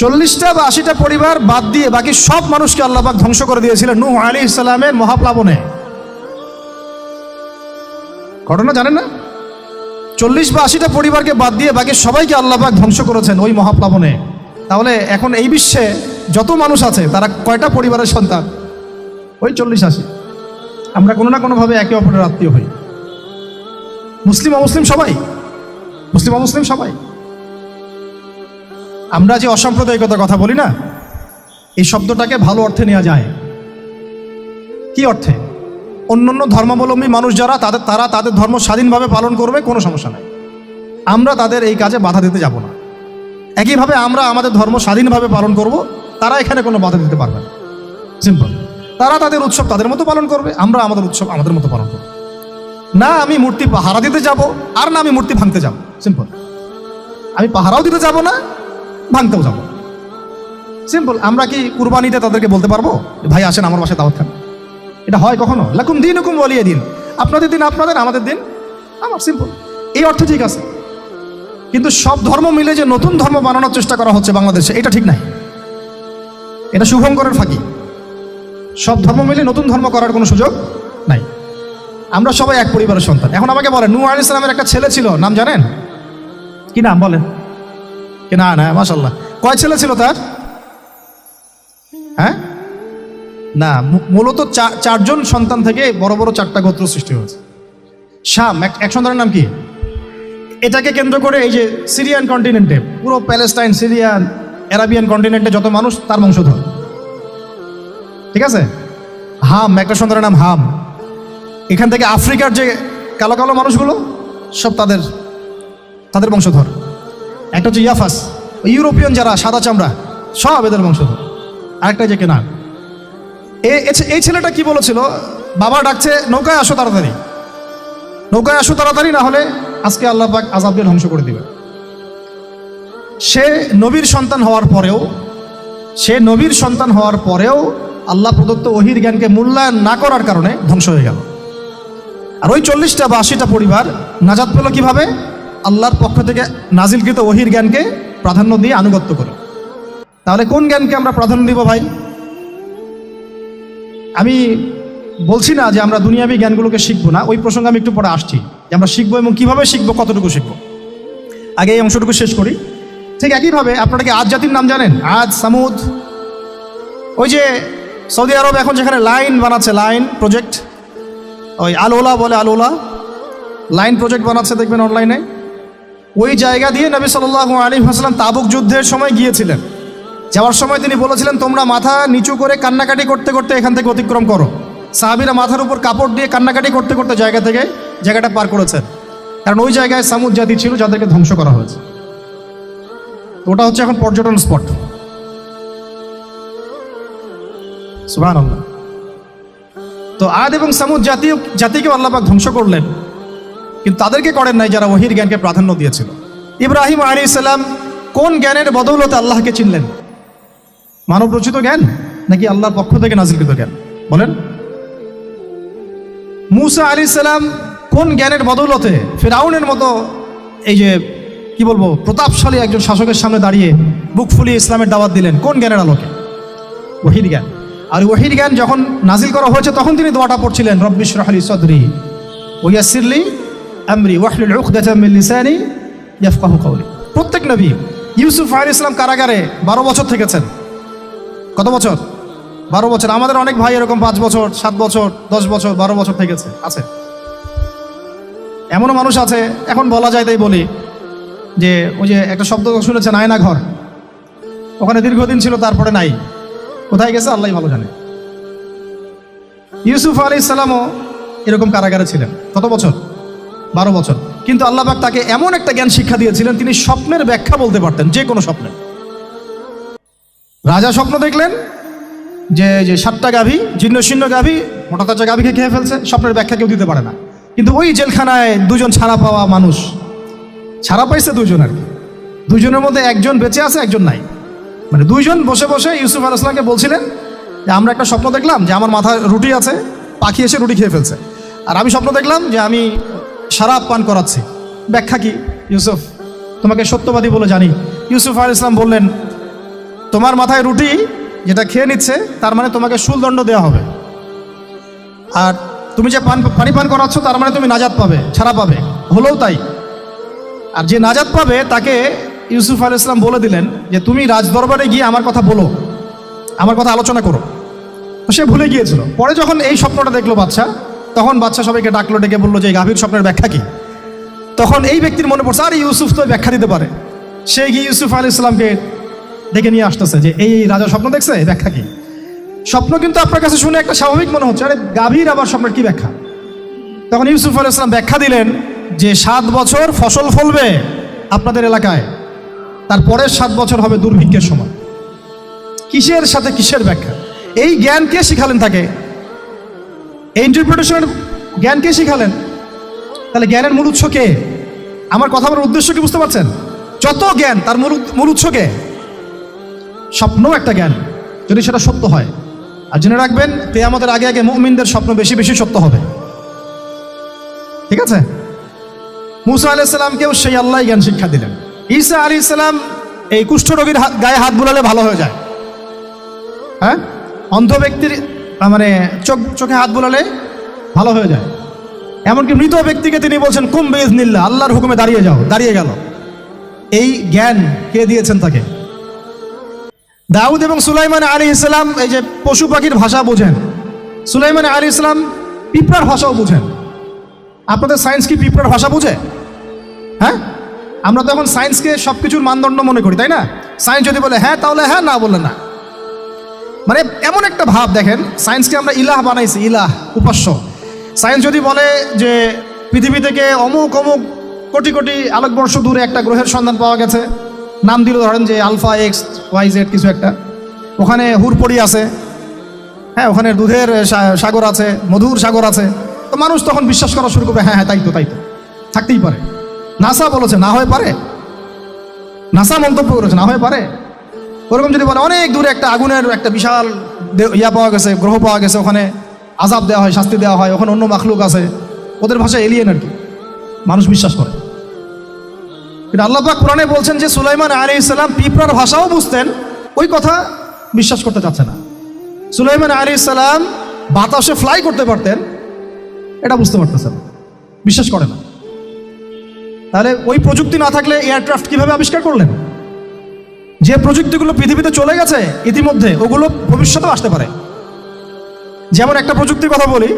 40টা বা 80টা পরিবার বাদ দিয়ে বাকি সব মানুষকে আল্লাহ পাক ধ্বংস করে দিয়েছিলেন নূহ আলাইহিস সালামের মহাপ্লাবনে। ঘটনা জানেন না? 40 বা 80টা পরিবারকে বাদ দিয়ে বাকি সবাইকে আল্লাহ পাক ধ্বংস করেছেন ওই মহাপ্লাবনে। তাহলে এখন এই বিশ্বে যত মানুষ আছে তারা কয়টা পরিবারের সন্তান? ওই 40-80। আমরা কোনো না কোনোভাবে একে অপরের আত্মীয় হই। মুসলিম অমুসলিম সবাই, মুসলিম অমুসলিম সবাই। আমরা যে অসাম্প্রদায়িকতার কথা বলি না, এই শব্দটাকে ভালো অর্থে নেওয়া যায়। কি অর্থে? অন্যান্য ধর্মাবলম্বী মানুষ যারা তারা তাদের ধর্ম স্বাধীনভাবে পালন করবে, কোনো সমস্যা নাই, আমরা তাদের এই কাজে বাধা দিতে যাব না। একইভাবে আমরা আমাদের ধর্ম স্বাধীনভাবে পালন করব, তারা এখানে কোনো বাধা দিতে পারবে না। সিম্পল। তারা তাদের উৎসব তাদের মতো পালন করবে, আমরা আমাদের উৎসব আমাদের মতো পালন করব। না আমি মূর্তি পাহারা দিতে যাব, আর না আমি মূর্তি ভাঙতে যাব। সিম্পল। আমি পাহারাও দিতে যাব না, ভাঙতেও যাব। সিম্পল। আমরা কি কুরবানিতে তাদেরকে বলতে পারবো ভাই আসেন আমার বাসায় দাওয়াত খান? এটা হয় কখনো? লাকুম দীনুকুম ওয়ালিয়া দিন, আপনাদের দিন আপনাদের, আমাদের দিন আমার। সিম্পল। এই অর্থে ঠিক আছে। কিন্তু সব ধর্ম মিলে যে নতুন ধর্ম বানানোর চেষ্টা করা হচ্ছে বাংলাদেশে, এটা ঠিক নাই। এটা শুভঙ্করের ফাঁকি। সব ধর্ম মিলে নতুন ধর্ম করার কোনো সুযোগ নাই। আমরা সবাই এক পরিবারের সন্তান। এখন আমাকে বলেন, নূহ আলাইহিস সালামের একটা ছেলে ছিল, নাম জানেন? কি নাম বলেন? কি না? না, মাশাআল্লাহ। কয় ছেলে ছিল তার? হ্যাঁ, না, মূলত চারজন সন্তান থেকে বড় বড় চারটা গোত্র সৃষ্টি হয়েছে। শাম এক সন্তানের নাম কি? এটাকে কেন্দ্র করে এই যে সিরিয়ান কন্টিনেন্টে, পুরো প্যালেস্টাইন, সিরিয়ান, অ্যারাবিয়ান কন্টিনেন্টে যত মানুষ, তার বংশধর। ঠিক আছে? হাম, একটা সন্তানের নাম হাম। এখান থেকে আফ্রিকার যে কালো কালো মানুষগুলো সব তাদের বংশধর। একটা হচ্ছে ইয়াফাস, ইউরোপিয়ান যারা সাদা চামড়া, সব এদের বংশধর। আরেকটা যে কেনান। এই ছেলেটা কি বলেছিল? বাবা ডাকছে নৌকায় আসো তাড়াতাড়ি, নৌকায় আসো তাড়াতাড়ি, না হলে আজকে আল্লাহ পাক আযাব দিয়ে ধ্বংস করে দিবে। সে নবীর সন্তান হওয়ার পরেও আল্লাহ প্রদত্ত ওহীর জ্ঞানকে মূল্যায়ন না করার কারণে ধ্বংস হয়ে গেল। আর ওই 40টা বা 80টা পরিবার নাজাত পেল কিভাবে? আল্লাহর পক্ষ থেকে নাজিলকৃত ওহীর জ্ঞানকে প্রাধান্য দিয়ে আনুগত্য করে। তাহলে কোন জ্ঞানকে আমরা প্রাধান্য দিব ভাই? আমি বলছি না যে আমরা দুনিয়াবী জ্ঞানগুলোকে শিখবো না, ওই প্রসঙ্গে আমি একটু পরে আসছি, যে আমরা শিখবো এবং কিভাবে শিখবো, কতটুকু শিখবো। আগে এই অংশটুকু শেষ করি। ঠিক একইভাবে আপনারা কি আদ জাতির নাম জানেন? আদ, সামুদ। ওই যে সৌদি আরব এখন যেখানে লাইন বানাচ্ছে, লাইন প্রজেক্ট, ওই আল-ওলা বলে, আল-ওলা লাইন প্রজেক্ট বানাচ্ছে, দেখবেন অনলাইনে। ওই জায়গা দিয়ে নবী সাল্লাল্লাহু আলাইহি ওয়াসাল্লাম তাবুক যুদ্ধের সময় গিয়েছিলেন। যাওয়ার সময় তিনি বলেছিলেন, তোমরা মাথা নিচু করে কান্নাকাটি করতে করতে এখান থেকে অতিক্রম করো। সাহাবীরা মাথার উপর কাপড় দিয়ে কান্নাকাটি করতে করতে জায়গাটা পার করেছেন, কারণ ওই জায়গায় সামুদ জাতি ছিল যাদেরকে ধ্বংস করা হয়েছে। ওটা হচ্ছে এখন পর্যটন স্পট। সুবহানাল্লাহ। তো আদ এবং সামুদ জাতিকে আল্লাহ পাক ধ্বংস করলেন, কিন্তু তাদেরকে করেন নাই যারা ওহীর জ্ঞানকে প্রাধান্য দিয়েছিল। ইব্রাহিম আলাইহিস সালাম কোন জ্ঞানের বদৌলতে আল্লাহকে চিনলেন? মানব রচিত জ্ঞান নাকি আল্লাহর পক্ষ থেকে নাজিলকৃত জ্ঞান? বলেন। মূসা আলাইহিস সালাম কোন জ্ঞানের বদৌলতে ফিরআউনের মতো এই যে কি বলবো প্রতাপশালী একজন শাসকের সামনে দাঁড়িয়ে বুক ফুলিয়ে ইসলামের দাওয়াত দিলেন? কোন জ্ঞানের আলোকে? ওহীর জ্ঞান। আর ওহীর জ্ঞান যখন নাজিল করা হয়েছে তখন তিনি দোয়াটা পড়ছিলেন, রব্বি ইশরাহ লি সাদরি ওয়া ইয়াসসির লি আমরি ওয়াহলুল উকদাতাম মিন লিসানি ইয়াফকাহু কওলি। প্রত্যেক নবী, ইউসুফ আলাইহিস সালাম কারাগারে 12 বছর থেকেছেন। কত বছর? 12 বছর। আমাদের অনেক ভাই এরকম 5 বছর, 7 বছর, 10 বছর, 12 বছর থেকেছে, আছে। এমনও মানুষ আছে, এখন বলা যায় তাই বলি, যে ওই যে একটা শব্দ শুনেছেন আয়না ঘর, ওখানে দীর্ঘদিন ছিল, তারপরে নাই, কোথায় গেছে আল্লাহই ভালো জানে। ইউসুফ আলাইহিস সালামও এরকম কারাগারে ছিলেন। কত বছর? 12 বছর। কিন্তু আল্লাহ পাক তাকে এমন একটা জ্ঞান শিক্ষা দিয়েছিলেন, তিনি স্বপ্নের ব্যাখ্যা বলতে পারতেন, যে কোনো স্বপ্নের। রাজা স্বপ্ন দেখলেন যে 7টা গাভী, জীর্ণ শীর্ণ গাভী, মোটা তাজা গাভীকে খেয়ে ফেলছে, স্বপ্নের ব্যাখ্যা কেউ দিতে পারে না। কিন্তু ওই জেলখানায় 2জন ছাড়া পাওয়া মানুষ, ছাড়া পাইছে 2জন আর কি, 2জনের মধ্যে একজন বেঁচে আছে, একজন নাই। মানে 2জন বসে বসে ইউসুফ আলাইহিস সালামকে বলছিলেন যে আমরা একটা স্বপ্ন দেখলাম যে আমার মাথায় রুটি আছে, পাখি এসে রুটি খেয়ে ফেলছে। আর আমি স্বপ্ন দেখলাম যে আমি শরাব পান করাচ্ছি, ব্যাখ্যা কি? ইউসুফ, তোমাকে সত্যবাদী বলে জানি। ইউসুফ আলাইহিস সালাম বললেন, তোমার মাথায় রুটি যেটা খেয়ে নিচ্ছে, তার মানে তোমাকে শুলদণ্ড দেওয়া হবে। আর তুমি যে পানি পান করাচ্ছ, তার মানে তুমি নাজাত পাবে, ছাড়া পাবে। হলেও তাই। আর যে নাজাত পাবে তাকে ইউসুফ আলাইহিস সালাম বলে দিলেন যে তুমি রাজদরবারে গিয়ে আমার কথা বলো, আমার কথা আলোচনা করো। তো সে ভুলে গিয়েছিল। পরে যখন এই স্বপ্নটা দেখলো বাদশা, তখন বাদশা সবাইকে ডাকলো, ডেকে বললো যে এই গাভীর স্বপ্নের ব্যাখ্যা কি? তখন এই ব্যক্তির মনে পড়ছে, আরে ইউসুফ তো ব্যাখ্যা দিতে পারে। সে গিয়ে ইউসুফ আলাইহিস সালামকে ডেকে নিয়ে আসতেছে যে এই রাজা স্বপ্ন দেখছে, ব্যাখ্যা কি? স্বপ্ন কিন্তু আপনার কাছে শুনে একটা স্বাভাবিক মনে হচ্ছে, আরে গাভীর আবার স্বপ্নের কি ব্যাখ্যা? তখন ইউসুফ আলাইহিস সালাম ব্যাখ্যা দিলেন যে 7 বছর ফসল ফলবে আপনাদের এলাকায়, তারপরের 7 বছর হবে দুর্ভিক্ষের সময়। কিসের সাথে কিসের ব্যাখ্যা? এই জ্ঞান কে শিখালেন তাকে? এই ইন্টারপ্রিটেশনের জ্ঞান কে শিখালেন? তাহলে জ্ঞানের মূল উৎস কে? আমার কথা বলার উদ্দেশ্য কি বুঝতে পারছেন? যত জ্ঞান তার মূল উৎস কে? স্বপ্ন একটা জ্ঞান, যদি সেটা সত্য হয়। আর জেনে রাখবেন কিয়ামতের আগে আগে মুমিনদের স্বপ্ন বেশি বেশি সত্য হবে। ঠিক আছে? মুসা আলাইহিস সালামকেও সেই আল্লাহ জ্ঞান শিক্ষা দিলেন। ঈসা আলাইহিস সালাম এই কুষ্ঠরোগীর গায়ে হাত বুলালে ভালো হয়ে যায়। হ্যাঁ, অন্ধ ব্যক্তির মানে চোখে হাত বুলালে ভালো হয়ে যায়। এমনকি মৃত ব্যক্তিকে তিনি বলছেন কুম বিইজনিল্লাহ, আল্লাহর হুকুমে দাঁড়িয়ে যাও, দাঁড়িয়ে গেল। এই জ্ঞান কে দিয়েছেন তাকে? দাউদ এবং সুলাইমান আলাইহিস সালাম এই যে পশু পাখির ভাষা বোঝেন, সুলাইমান আলাইহিস সালাম পিঁপড়ার ভাষাও বোঝেন। আপনাদের সায়েন্স কি পিঁপড়ার ভাষা বোঝে? হ্যাঁ, আমরা তো এখন সায়েন্সকে সব কিছুর মানদণ্ড মনে করি, তাই না? সায়েন্স যদি বলে হ্যাঁ তাহলে হ্যাঁ, না বললে না। মানে এমন একটা ভাব, দেখেন সায়েন্সকে আমরা ইলাহ বানাইছি, ইলাহ, উপাস্য। সায়েন্স যদি বলে যে পৃথিবী থেকে অমুক অমুক কোটি কোটি আলোকবর্ষ দূরে একটা গ্রহের সন্ধান পাওয়া গেছে, নাম দিল ধরেন যে আলফা এক্স ওয়াই জেড কিছু একটা, ওখানে হুরপড়ি আছে, হ্যাঁ ওখানে দুধের সাগর আছে, মধুর সাগর আছে, তো মানুষ তখন বিশ্বাস করা শুরু করবে হ্যাঁ হ্যাঁ তাই তো থাকতেই পারে। নাসা বলেছে না হয়ে পারে, নাসা মন্তব্য করেছে না হয়ে পারে। ওরকম যদি বলে অনেক দূরে একটা আগুনের একটা বিশাল পাওয়া গেছে, গ্রহ পাওয়া গেছে, ওখানে আযাব দেওয়া হয়, শাস্তি দেওয়া হয়, ওখানে অন্য মাখলুক আছে, ওদের ভাষায় এলিয়েন আর কি, মানুষ বিশ্বাস করে। কিন্তু আল্লাহ পাক কোরআনে বলছেন যে সুলাইমান আলাইহিস সালাম পিঁপড়ার ভাষাও বুঝতেন, ওই কথা বিশ্বাস করতে চাচ্ছে না। সুলাইমান আলাইহিস সালাম বাতাসে ফ্লাই করতে পারতেন, এটা বুঝতে পারতেছেন, বিশ্বাস করে না। তাহলে ওই প্রযুক্তি না থাকলে এয়ারক্রাফট কিভাবে আবিষ্কার করলেন? যে প্রযুক্তিগুলো পৃথিবীতে চলে গেছে ইতিমধ্যে, ওগুলো ভবিষ্যতেও আসতে পারে। যেমন একটা প্রযুক্তির কথা বলি,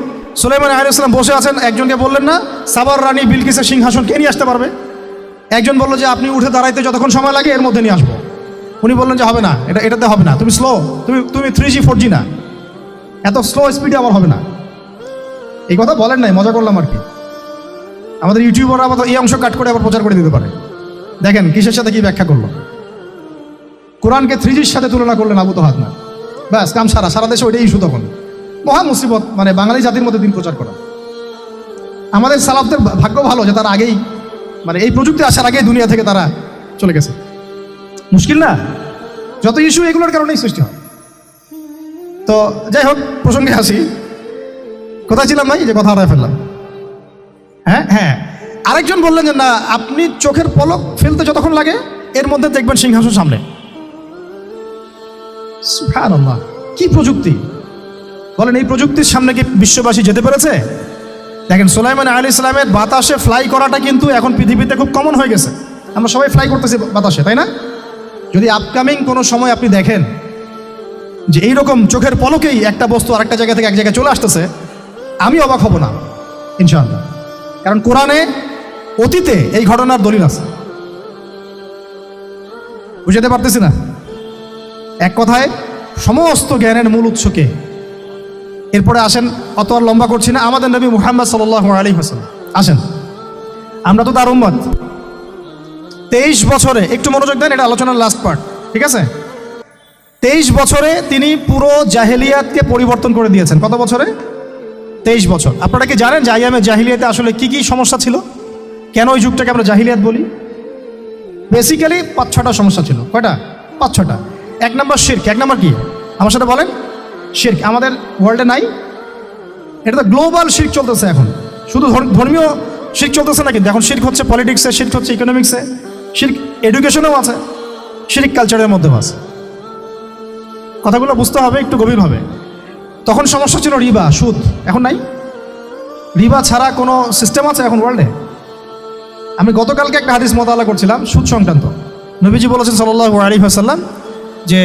সুলাইমান আলাইহিস সালাম বসে আছেন, একজনকে বললেন না সাবার রানী বিলকিসের সিংহাসন কে নিয়ে আসতে পারবে? একজন বললো যে আপনি উঠে দাঁড়াইতে যতক্ষণ সময় লাগে এর মধ্যে নিয়ে আসবো। উনি বললেন যে হবে না, এটাতে হবে না, তুমি স্লো, তুমি 3G 4G না, এত স্লো স্পিডে আবার হবে না। এই কথা বলেন নাই, মজা করলাম আর কি। আমাদের ইউটিউবাররা আবার এই অংশ কাট করে আবার প্রচার করে দিতে পারে। দেখেন কিসের সাথে কি ব্যাখ্যা করলো। কোরআনকে 3Gর সাথে তুলনা করলেন আবু তোহাদ না, ব্যাস কাম সারা দেশে ওইটাই ইস্যু। তখন মহা মুসিবত, মানে বাঙালি জাতির মধ্যে দিন প্রচার করা। আমাদের সালাফদের ভাগ্য ভালো যে তারা আগেই, মানে এই প্রযুক্তি আসার আগেই দুনিয়া থেকে তারা চলে গেছে। মুশকিল না? যত ইস্যু এগুলোর কারণেই সৃষ্টি হয়। তো যাই হোক, প্রসঙ্গে আসি। কোথায় ছিলাম ভাই, যে কথা হারায় ফেললাম। হ্যাঁ, আরেকজন বললেন যে না, আপনি চোখের পলক ফেলতে যতক্ষণ লাগে এর মধ্যে দেখবেন সিংহাসন সামনে। সুবহানাল্লাহ, কি প্রযুক্তি বলেন! এই প্রযুক্তির সামনে কি বিশ্ববাসী যেতে পেরেছে? দেখেন সুলাইমান আলাইহিস সালামের বাতাসে ফ্লাই করাটা কিন্তু এখন পৃথিবীতে খুব কমন হয়ে গেছে। আমরা সবাই ফ্লাই করতেছি বাতাসে, তাই না? যদি আপকামিং কোনো সময় আপনি দেখেন যে এইরকম চোখের পলকেই একটা বস্তু আরেকটা জায়গা থেকে এক জায়গায় চলে আসতেছে, আমি অবাক হব না ইনশাআল্লাহ। কারণ কোরআনে অতীতে এই ঘটনার দলিল আছে। বুঝাতে পারতেছি না? এক কথায় সমস্ত জ্ঞানের মূল উৎসকে। এরপরে আসেন, অত আর লম্বা করছি না, আমাদের নবী মুহাম্মদ সাল্লাল্লাহু আলাইহি ওয়াসাল্লাম আসেন। আমরা তো তার উম্মত। 23 বছরে, একটু মনোযোগ দেন, এটা আলোচনার লাস্ট পার্ট, ঠিক আছে? 23 বছরে তিনি পুরো জাহেলিয়াতকে পরিবর্তন করে দিয়েছেন। কত বছরে? 23 বছর। আপনারা কি জানেন যে আইয়ামে জাহিলিয়াতে আসলে কি কি সমস্যা ছিল? কেন ওই যুগটাকে আমরা জাহিলিয়াত বলি? বেসিক্যালি 5-6টা সমস্যা ছিল। কয়টা? 5-6টা। 1 নম্বর শিরক। 1 নম্বর কি? আমার সাথে বলেন। শিরক আমাদের ওয়ার্ল্ডে নাই, এটা তো গ্লোবাল শিরক চলতেছে এখন। শুধু ধর্মীয় শিরক চলতেছে না, কিন্তু এখন শিরক হচ্ছে পলিটিক্সে, শিরক হচ্ছে ইকোনমিক্সে, শিরক এডুকেশনেও আছে, শিরক কালচারের মধ্যেও আছে। কথাগুলো বুঝতে হবে একটু গভীরভাবে। তখন সমস্যা ছিল রিবা, সুদ। এখন নাই। রিবা ছাড়া কোনো সিস্টেম আছে এখন ওয়ার্ল্ডে? আমি গতকালকে একটা হাদিস মোতালা করছিলাম সুদ সংক্রান্ত। নবীজি বলেছেন সাল্লাল্লাহু আলাইহি ওয়াসাল্লাম যে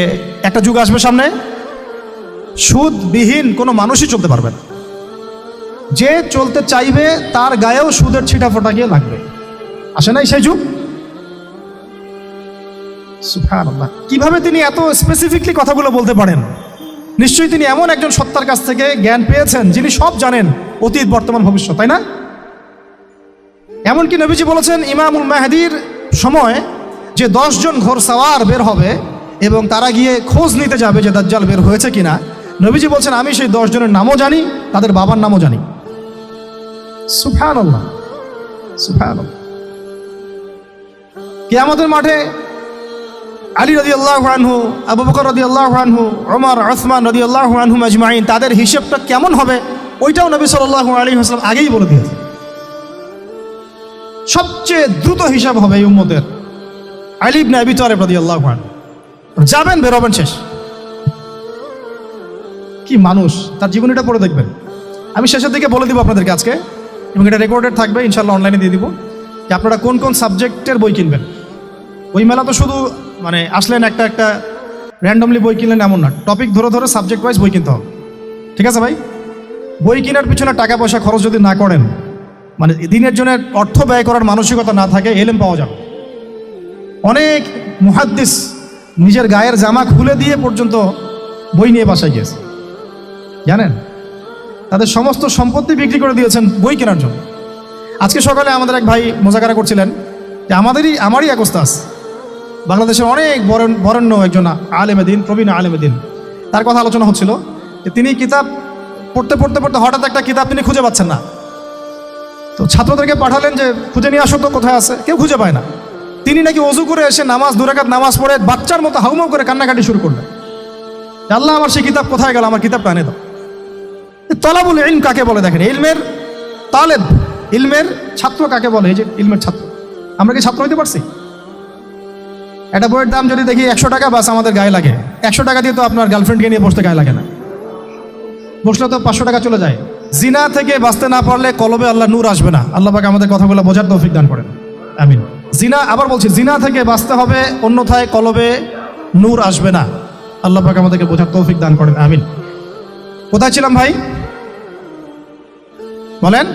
একটা যুগ আসবে সামনে, সুদবিহীন কোনো মানুষই চলতে পারবে না। যে চলতে চাইবে তার গায়েও সুদের ছিটা ফোটা গিয়ে লাগবে। আসে নাই সেই যুগ? সুবহানাল্লাহ, কিভাবে তিনি এত স্পেসিফিকলি কথাগুলো বলতে পারেন? নিশ্চয়ই তিনি এমন একজন সত্তার কাছ থেকে জ্ঞান পেয়েছেন যিনি সব জানেন, অতীত, বর্তমান, ভবিষ্যৎ, তাই না? এমনকি নবীজি বলেছেন ইমামুল মাহদির সময় যে 10 জন ঘোড়সাওয়ার বের হবে এবং তারা গিয়ে খোঁজ নিতে যাবে যে দাজ্জাল বের হয়েছে কিনা, নবীজি বলছেন আমি সেই 10 জনের নামও জানি, তাদের বাবার নামও জানি। সুবহানাল্লাহ, সুবহানাল্লাহ। কিয়ামতের মাঠে আলী রাদিয়াল্লাহু আনহু, আবু বকর রাদিয়াল্লাহু আনহু, ওমর, উসমান রাদিয়াল্লাহু আনহুম আজমাইন, তাদের হিসাবটা কেমন হবে ওইটাও নবী সাল্লাল্লাহু আলাইহি ওয়াসাল্লাম আগেই বলে দিয়েছেন। সবচেয়ে দ্রুত হিসাব হবে এই উম্মতের আলী ইবনে আবি তালিব রাদিয়াল্লাহু আনহু। যাবেন, বেরোবেন, শেষ। কি মানুষ, তার জীবনীটা পড়ে দেখবেন। আমি শেষের দিকে বলে দিব আপনাদেরকে আজকে, এবং এটা রেকর্ডেড থাকবে, ইনশাল্লাহ অনলাইনে দিয়ে দিব, যে আপনারা কোন কোন সাবজেক্টের বই কিনবেন। বই মেলা তো শুধু মানে আসলেন একটা একটা র্যান্ডমলি বই কিনলেন এমন না, টপিক ধরে ধরে সাবজেক্ট ওয়াইজ বই কিনতে হবে। ঠিক আছে ভাই? বই কেনার পিছনে টাকা পয়সা খরচ যদি না করেন, মানে দিনের জন্য অর্থ ব্যয় করার মানসিকতা না থাকে, এলেম পাওয়া যাবে। অনেক মুহাদ্দিস নিজের গায়ের জামা খুলে দিয়ে পর্যন্ত বই নিয়ে বাসায় গিয়েছে, জানেন? তাদের সমস্ত সম্পত্তি বিক্রি করে দিয়েছেন বই কেনার জন্য। আজকে সকালে আমাদের এক ভাই মোজাকারা করছিলেন যে আমারই এক ওস্তাদ, বাংলাদেশের অনেক বরেণ্য একজন আলেমে দিন, প্রবীণ আলেমে দিন, তার কথা আলোচনা হচ্ছিল যে তিনি কিতাব পড়তে পড়তে পড়তে হঠাৎ একটা কিতাব তিনি খুঁজে পাচ্ছেন না। তো ছাত্রদেরকে পাঠালেন যে খুঁজে নিয়ে আসো তো, কোথায় আছে, কেউ খুঁজে পায় না। তিনি নাকি অজু করে এসে নামাজ, 2 রাকাত নামাজ পড়ে বাচ্চার মতো হাউমাউ করে কান্নাকাটি শুরু করলেন, আল্লাহ আমার সেই কিতাব কোথায় গেল, আমার কিতাবটা এনে দাও। তলাবুল ইলম কাকে বলে দেখেন, ইলমের তালেব, ইলমের ছাত্র কাকে বলে? এই যে ইলমের ছাত্র, আমরা কি ছাত্র হইতে পারছি? একটা বইয়ের দাম যদি দেখি 100 টাকা, বাস আমাদের গায়ে লাগে। 100 টাকা দিয়ে তো আপনার গার্লফ্রেন্ডকে নিয়ে বসতে গায়ে লাগে না, বসলে তো 500 টাকা চলে যায়। জিনা থেকে বাঁচতে না পারলে কলবে আল্লাহ নূর আসবে না। আল্লাহ পাক আমাদের কথাগুলো বোঝার তৌফিক দান করেন, আমিন। জিনা, আবার বলছি, জিনা থেকে বাঁচতে হবে, অন্যথায় কলবে নূর আসবে না। আল্লাহ পাক আমাদেরকে বোঝার তৌফিক দান করেন, আমিন। কোথায় ছিলাম ভাই? বলেন।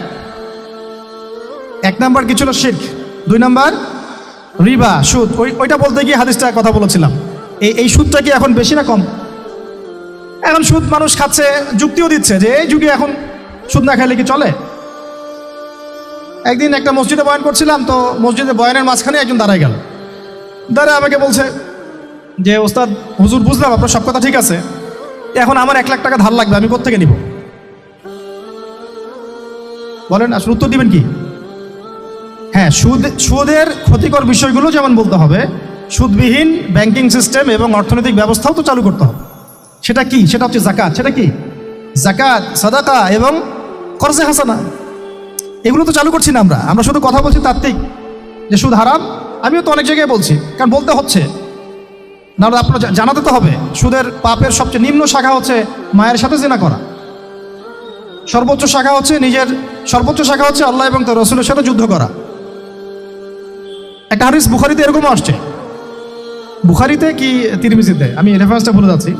1 নাম্বার কি ছিল? শিরক। 2 নাম্বার রিবা, সুদ। ওইটা বলতে গিয়ে হাদিসটা কথা বলেছিলাম। এই সুদটা কি এখন বেশি না কম? এখন সুদ মানুষ খাচ্ছে, যুক্তিও দিচ্ছে যে এই যুগে এখন সুদ না খাইলে কি চলে। একদিন একটা মসজিদে বয়ান করছিলাম, তো মসজিদে বয়ানের মাঝখানে একজন দাঁড়ায় গেল, দাঁড়ায় আমাকে বলছে যে ওস্তাদ, হুজুর বুঝলাম আপনার সব কথা ঠিক আছে, এখন আমার 1 লাখ টাকা ধার লাগবে, আমি কোত্থেকে নিব? বলেন, আসলে উত্তর দিবেন কি? হ্যাঁ, সুদের ক্ষতিকর বিষয়গুলো যেমন বলতে হবে, সুদবিহীন ব্যাংকিং সিস্টেম এবং অর্থনৈতিক ব্যবস্থাও তো চালু করতে হবে। সেটা কি? সেটা হচ্ছে জাকাত। সেটা কি? জাকাত, সাদাকা এবং কর্জে হাসানা। এগুলো তো চালু করছি না আমরা শুধু কথা বলছি তাত্ত্বিক যে সুদ হারাম। আমিও তো অনেক জায়গায় বলছি, কারণ বলতে হচ্ছে, না আপনার জানাতে তো হবে। সুদের পাপের সবচেয়ে নিম্ন শাখা হচ্ছে মায়ের সাথে জিনা করা, সর্বোচ্চ শাখা হচ্ছে আল্লাহ এবং তার রাসূলের সাথে যুদ্ধ করা। একটা হাদিস বুখারীতে এরকমও আসছে, বুখারীতে কি তিরমিজিতে, আমি রেফারেন্সটা ভুলে যাচ্ছি,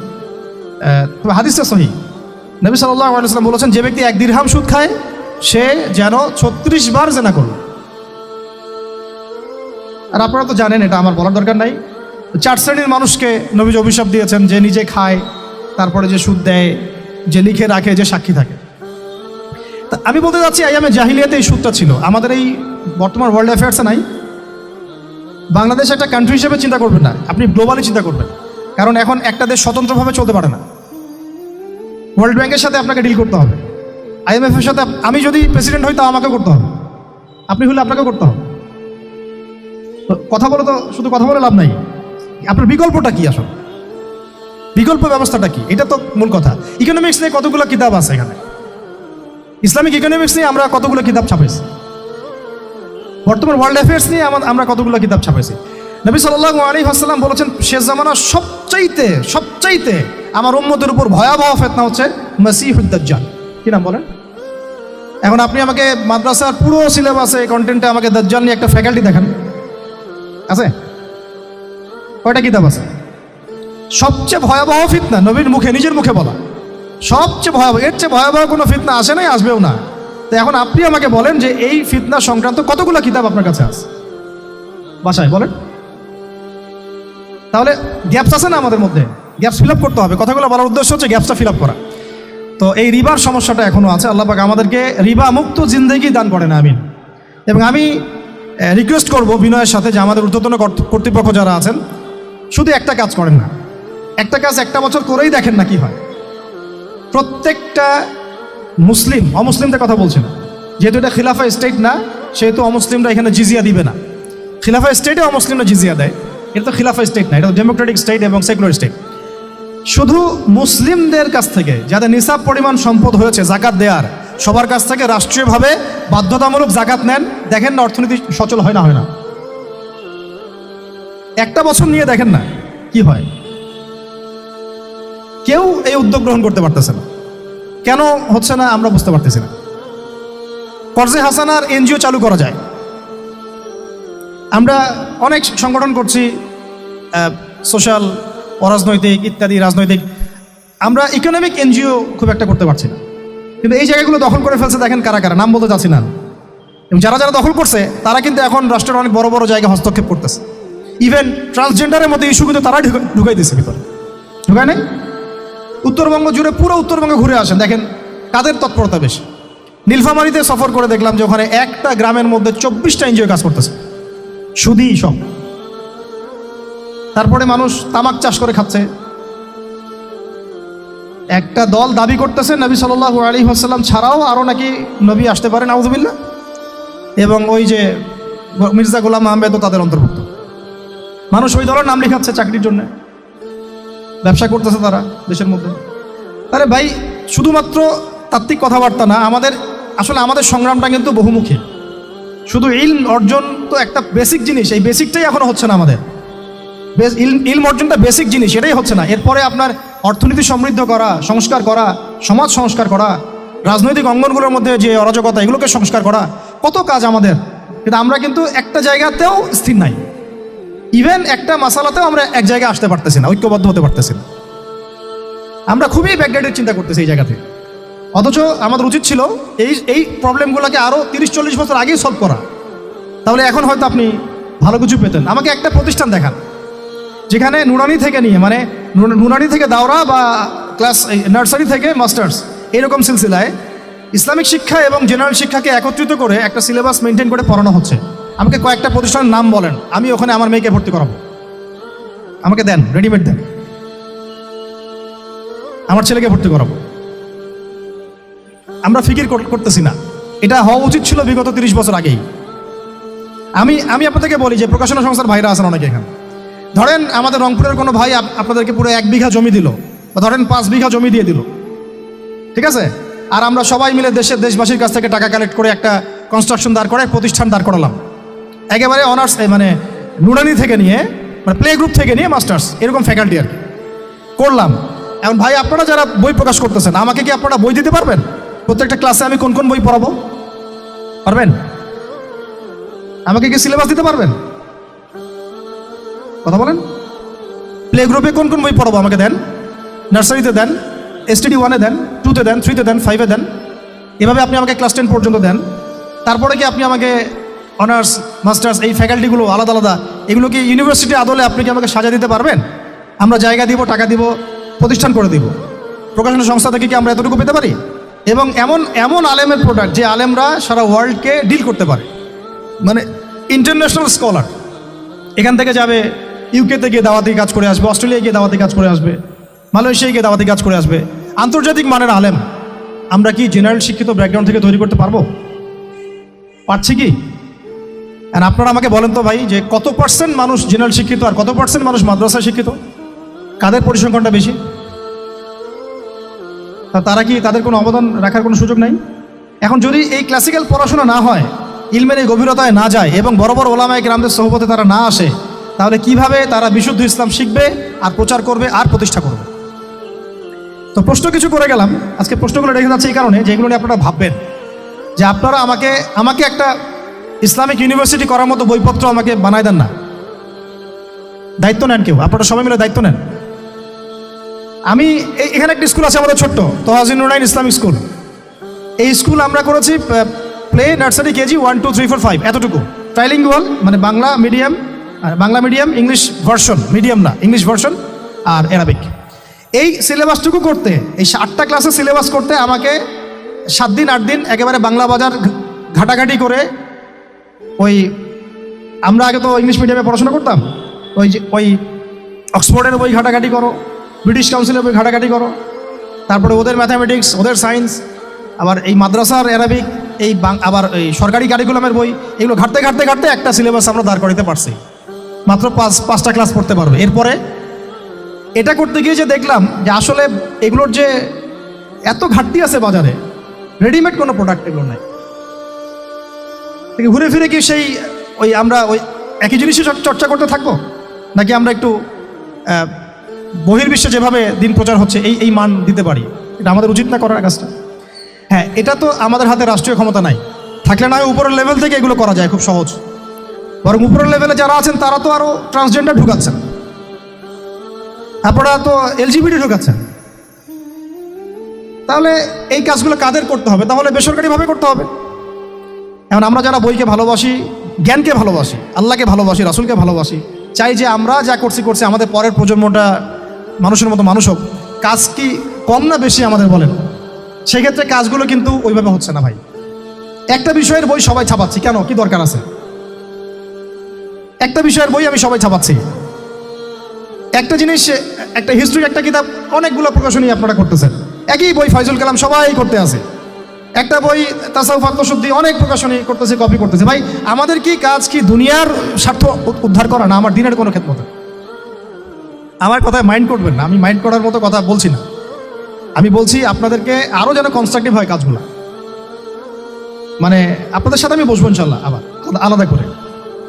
তবে হাদিসটা সহিহ। নবী সাল্লাল্লাহু আলাইহি ওয়াসাল্লাম বলেছেন, যে ব্যক্তি 1 দিরহাম সুদ খায় সে যেন 36 বার জিনা করল। আর আপনারা তো জানেন, এটা আমার বলার দরকার নাই, 4 শ্রেণীর মানুষকে নবীজি অভিশাপ দিয়েছেন, যে নিজে খায়, তারপরে যে সুদ দেয়, যে লিখে রাখে, যে সাক্ষী থাকে। তা আমি বলতে যাচ্ছি, আইয়ামে জাহিলিয়াতে এই সুদটা ছিল, আমাদের এই বর্তমান ওয়ার্ল্ড অ্যাফেয়ার্সে নাই। বাংলাদেশ একটা কান্ট্রি হিসেবে চিন্তা করবেন না, আপনি গ্লোবালি চিন্তা করবেন, কারণ এখন একটা দেশ স্বতন্ত্রভাবে চলতে পারে না। ওয়ার্ল্ড ব্যাংকের সাথে আপনাকে ডিল করতে হবে, IMF এর সাথে। আমি যদি প্রেসিডেন্ট হই, তা আমাকে করতে হবে, আপনি হলে আপনাকে করতে হবে। তো কথা বলে তো শুধু কথা বলে লাভ নাই, আপনার বিকল্পটা কি? আসলে বিকল্প ব্যবস্থাটা কি? এটা তো মূল কথা। ইকোনমিক্স নিয়ে কতগুলো কিতাব আছে এখানে, ইসলামিক ইকোনমিক্স নিয়ে আমরা কতগুলো কিতাব ছাপাইছি, বর্তমান ওয়ার্ল্ড অ্যাফেয়ার্স নিয়ে আমরা কতগুলো কিতাব ছাপাইছি। নবী সাল্লাল্লাহু আলাইহি ওয়াসাল্লাম বলেছেন, শেষ জামানার সবচাইতে আমার উম্মতের উপর ভয়াবহ ফিতনা হচ্ছে মাসিহুদ দাজ্জাল। কি নাম বলেন? এখন আপনি আমাকে মাদ্রাসার পুরো সিলেবাসে কন্টেন্টে আমাকে দাজ্জাল নিয়ে একটা ফ্যাকাল্টি দেখান, আছে? কয়টা কিতাব আছে? সবচেয়ে ভয়াবহ ফিতনা নবীর মুখে, নিজের মুখে বলা, সবচেয়ে ভয়াবহ। এর চেয়ে ভয়াবহ কোনো ফিতনা আসে নাই, আসবেও না। তো এখন আপনি আমাকে বলেন যে এই ফিতনা সংক্রান্ত কতগুলো কিতাব আপনার কাছে আছে বাসায়? বলেন। তাহলে গ্যাপস আছে না আমাদের মধ্যে, গ্যাপস ফিল আপ করতে হবে। কথাগুলো বলার উদ্দেশ্য হচ্ছে গ্যাপসটা ফিল আপ করা। তো এই রিবার সমস্যাটা এখনও আছে। আল্লাহ পাক আমাদেরকে রিবা মুক্ত জিন্দেগি দান করেন, আমিন। এবং আমি রিকোয়েস্ট করব বিনয়ের সাথে যে আমাদের ঊর্ধ্বতন কর্তৃপক্ষ যারা আছেন, শুধু একটা কাজ করেন না, একটা কাজ একটা বছর করেই দেখেন না কি হয়। প্রত্যেকটা মুসলিম, অমুসলিমদের কথা বলছি না, যেহেতু এটা খিলাফা স্টেট না, সেহেতু অমুসলিমরা এখানে জিজিয়া দিবে না। খিলাফা স্টেটে অমুসলিমরা জিজিয়া দেয়, এটা তো খিলাফা স্টেট না, এটা তো ডেমোক্রেটিক স্টেট এবং সেকুলার স্টেট। শুধু মুসলিমদের কাছ থেকে যাদের নিসাব পরিমাণ সম্পদ হয়েছে জাকাত দেওয়ার, সবার কাছ থেকে রাষ্ট্রীয়ভাবে বাধ্যতামূলক জাকাত নেন, দেখেন না অর্থনীতি সচল হয় না, হয় না? একটা বছর নিয়ে দেখেন না কি হয়। কেউ এই উদ্যোগ গ্রহণ করতে পারতেছে না। কেন হচ্ছে না আমরা বুঝতে পারতেছি না। কর্জে হাসানার এনজিও চালু করা যায়। আমরা অনেক সংগঠন করছি, সোশ্যাল, অরাজনৈতিক ইত্যাদি রাজনৈতিক, আমরা ইকোনমিক এনজিও খুব একটা করতে পারছি না। কিন্তু এই জায়গাগুলো দখল করে ফেলছে, দেখেন কারা কারা, নাম বলতে চাচ্ছি না। এবং যারা যারা দখল করছে তারা কিন্তু এখন রাষ্ট্রের অনেক বড় বড় জায়গায় হস্তক্ষেপ করতেছে। ইভেন ট্রান্সজেন্ডারের মধ্যে ইস্যু কিন্তু তারাই ঢুকাই দিচ্ছে ভিতরে, ঢুকায় নাই? উত্তরবঙ্গ জুড়ে পুরো উত্তরবঙ্গে ঘুরে আসেন, দেখেন কাদের তৎপরতা বেশি। নীলফামারীতে সফর করে দেখলাম যে ওখানে একটা গ্রামের মধ্যে 24টা এনজিও কাজ করতেছে, শুধুই সব। তারপরে মানুষ তামাক চাষ করে খাচ্ছে। একটা দল দাবি করতেছে নবী সাল্লাল্লাহু আলাইহি ওয়াসাল্লাম ছাড়াও আরও নাকি নবী আসতে পারেন, আউযুবিল্লাহ। এবং ওই যে মির্জা গোলাম আহমেদও তাদের অন্তর্ভুক্ত। মানুষ ওই দলের নাম লেখাচ্ছে চাকরির জন্য, ব্যবসা করতেছে তারা দেশের মধ্যে। আরে ভাই, শুধুমাত্র তাত্ত্বিক কথাবার্তা না, আমাদের সংগ্রামটা কিন্তু বহুমুখী। শুধু ইলম অর্জন তো একটা বেসিক জিনিস, এই বেসিকটাই এখনো হচ্ছে না আমাদের। ইলম অর্জনটা বেসিক জিনিস, এটাই হচ্ছে না। এরপরে আপনার অর্থনীতি সমৃদ্ধ করা, সংস্কার করা, সমাজ সংস্কার করা, রাজনৈতিক অঙ্গনগুলোর মধ্যে যে অরাজকতা, এগুলোকে সংস্কার করা, কত কাজ আমাদের। কিন্তু আমরা কিন্তু একটা জায়গাতেও স্থির নাই। ইভেন একটা মাসালাতেও আমরা এক জায়গায় আসতে পারতেছি না, ঐক্যবদ্ধ হতে পারতেছি না। আমরা খুবই ব্যাকডেটেড চিন্তা করতেছি এই জায়গাতে। অথচ আমাদের উচিত ছিল এই প্রবলেমগুলোকে আরও 30-40 বছর আগেই সলভ করা। তাহলে এখন হয়তো আপনি ভালো কিছু পেতেন। আমাকে একটা প্রতিষ্ঠান দেখান যেখানে নুরানি থেকে নিয়ে, মানে নুরানি থেকে দাওরা বা ক্লাস নার্সারি থেকে মাস্টার্স, এরকম সিলসিলায় ইসলামিক শিক্ষা এবং জেনারেল শিক্ষাকে একত্রিত করে একটা সিলেবাস মেনটেন করে পড়ানো হচ্ছে। আমাকে কয়েকটা প্রতিষ্ঠানের নাম বলেন, আমি ওখানে আমার মেয়েকে ভর্তি করাবো। আমাকে দেন, রেডিমেড দেন, আমার ছেলেকে ভর্তি করাবো। আমরা ফিকির করতেছি না। এটা হওয়া উচিত ছিল বিগত 30 বছর আগেই। আমি আপনাদেরকে বলি যে প্রকাশনা সংস্থার ভাইরা আছেন অনেকে এখানে। ধরেন আমাদের রংপুরের কোনো ভাই আপনাদেরকে পুরো 1 বিঘা জমি দিল, বা ধরেন 5 বিঘা জমি দিয়ে দিল, ঠিক আছে? আর আমরা সবাই মিলে দেশবাসীর কাছ থেকে টাকা কালেক্ট করে একটা কনস্ট্রাকশন দাঁড় করে প্রতিষ্ঠান দাঁড় করালাম, একেবারে অনার্স, মানে নুরানি থেকে নিয়ে, মানে প্লে গ্রুপ থেকে নিয়ে মাস্টার্স, এরকম ফ্যাকাল্টি আর কি করলাম। এখন ভাই, আপনারা যারা বই প্রকাশ করতেছেন, আমাকে কি আপনারা বই দিতে পারবেন? প্রত্যেকটা ক্লাসে আমি কোন কোন বই পড়াবো পারবেন? আমাকে কি সিলেবাস দিতে পারবেন? কথা বলেন। প্লে গ্রুপে কোন কোন বই পড়াবো আমাকে দেন, নার্সারিতে দেন, STD 1-এ দেন, 2-তে দেন, 3-তে দেন, 5-এ দেন। এভাবে আপনি আমাকে ক্লাস 10 পর্যন্ত দেন। তারপরে কি আপনি আমাকে অনার্স, মাস্টার্স, এই ফ্যাকাল্টিগুলো আলাদা আলাদা, এগুলো কি ইউনিভার্সিটি আদলে আপনি কি আমাকে সাজা দিতে পারবেন? আমরা জায়গা দিব, টাকা দিব, প্রতিষ্ঠান করে দিব। প্রকাশনা সংস্থা থেকে কি আমরা এতটুকু পেতে পারি? এবং এমন আলেমের প্রোডাক্ট যে আলেমরা সারা ওয়ার্ল্ডকে ডিল করতে পারে, মানে ইন্টারন্যাশনাল স্কলার। এখান থেকে যাবে ইউকেতে গিয়ে দাওয়াতি কাজ করে আসবে, অস্ট্রেলিয়ায় গিয়ে দাওয়াতি কাজ করে আসবে, মালয়েশিয়ায় গিয়ে দাওয়াতি কাজ করে আসবে, আন্তর্জাতিক মানের আলেম। আমরা কি জেনারেল শিক্ষিত ব্যাকগ্রাউন্ড থেকে তৈরি করতে পারবো? পারছি কি? আর আপনারা আমাকে বলেন তো ভাই, যে কত % মানুষ জেনারেল শিক্ষিত আর কত % মানুষ মাদ্রাসা শিক্ষিত? কাদের পরিসংখ্যানটা বেশি? তারা কি, তাদের কোনো অবদান রাখার কোনো সুযোগ নাই? এখন যদি এই ক্লাসিক্যাল পড়াশোনা না হয়, ইলমের এই গভীরতায় না যায়, এবং বড় বড় ওলামায়ে কেরামদের সোহবতে তারা না আসে, তাহলে কিভাবে তারা বিশুদ্ধ ইসলাম শিখবে আর প্রচার করবে আর প্রতিষ্ঠা করবে? তো প্রশ্ন কিছু করে গেলাম। আজকে প্রশ্নগুলো রেখে যাচ্ছে এই কারণে, যেগুলো নিয়ে আপনারা ভাববেন যে আপনারা আমাকে একটা ইসলামিক ইউনিভার্সিটি করার মতো বইপত্র আমাকে বানায় দেন না। দায়িত্ব নেন কেউ, আপনারা সবাই মিলে দায়িত্ব নেন। আমি এখানে একটা স্কুল আছে আমাদের ছোট্ট, তহাজিন নুরাইন ইসলামিক স্কুল। এই স্কুল আমরা করেছি প্লে, নার্সারি, কেজি 1, 2, 3, 4, 5, এতটুকু। ট্রাইলিঙ্গুয়াল, মানে বাংলা মিডিয়াম আর Bangla medium, English version, medium না, ইংলিশ ভার্সন আর অ্যারাবিক। এই সিলেবাসটুকু করতে, এই 8টা ক্লাসের সিলেবাস করতে আমাকে 7 দিন 8 দিন একেবারে বাংলা বাজার ঘাটাঘাটি করে, ওই আমরা আগে তো ইংলিশ মিডিয়ামে পড়াশোনা করতাম, ওই অক্সফোর্ডের বই ঘাটাঘাটি করো, ব্রিটিশ কাউন্সিলের বই ঘাটাঘাটি করো, তারপরে ওদের ম্যাথামেটিক্স, ওদের সায়েন্স, আবার এই মাদ্রাসার অ্যারাবিক, আবার এই সরকারি কারিকুলামের বই, এগুলো ঘাটতে ঘাটতে ঘাটতে একটা সিলেবাস আমরা দাঁড় করাতে পারছি। মাত্র 5টা ক্লাস পড়তে পারবে। এরপরে এটা করতে গিয়ে যে দেখলাম যে আসলে এগুলোর যে এত ঘাটতি আছে বাজারে, রেডিমেড কোনো প্রোডাক্ট এগুলো নাই। ঘুরে ফিরে কি সেই আমরা একই জিনিসই চর্চা করতে থাকবো, নাকি আমরা একটু বহির্বিশ্বে যেভাবে দিন প্রচার হচ্ছে এই মান দিতে পারি? এটা আমাদের উচিত না করার কাজটা? হ্যাঁ, এটা তো আমাদের হাতে রাষ্ট্রীয় ক্ষমতা নাই, থাকলে না হয় উপরের লেভেল থেকে এগুলো করা যায় খুব সহজ। বরং উপরের লেভেলে যারা আছেন তারা তো আরও ট্রান্সজেন্ডার ঢুকাচ্ছেন, আপনারা তো LGBT ঢুকাচ্ছেন। তাহলে এই কাজগুলো কাদের করতে হবে? তাহলে বেসরকারিভাবে করতে হবে। এখন আমরা যারা বইকে ভালোবাসি, জ্ঞানকে ভালোবাসি, আল্লাহকে ভালোবাসি, রাসূলকে ভালোবাসি, চাই যে আমরা যা করছি আমাদের পরের প্রজন্মটা মানুষের মতো মানুষ হোক। কাজ কি কম না বেশি আমাদের বলেন? সেক্ষেত্রে কাজগুলো কিন্তু ওইভাবে হচ্ছে না ভাই। একটা বিষয়ের বই সবাই ছাপাচ্ছি, কেন? কি দরকার আছে? একটা বিষয়ের বই আমি সবাই ছাপাচ্ছি। একটা জিনিস, একটা হিস্ট্রি, একটা কিতাব, অনেকগুলো প্রকাশনী আপনারা করতেছেন। একই বই ফাইজুল কালাম সবাই করতে আছে, একটা বই তাসাউফ আত্মশুদ্ধি, অনেক প্রকাশনী করতেছে, কপি করতেছে। ভাই আমাদের কি কাজ কি দুনিয়ার স্বার্থ উদ্ধার করা, না আমার দিনের কোনো খেদমত? আমার কথায় মাইন্ড করবেন না, আমি মাইন্ড করার মতো কথা বলছি না। আমি বলছি আপনাদেরকে আরও যেন কনস্ট্রাকটিভ হয় কাজগুলো। মানে আপনাদের সাথে আমি বসবো ইনশাল্লাহ আবার আলাদা করে,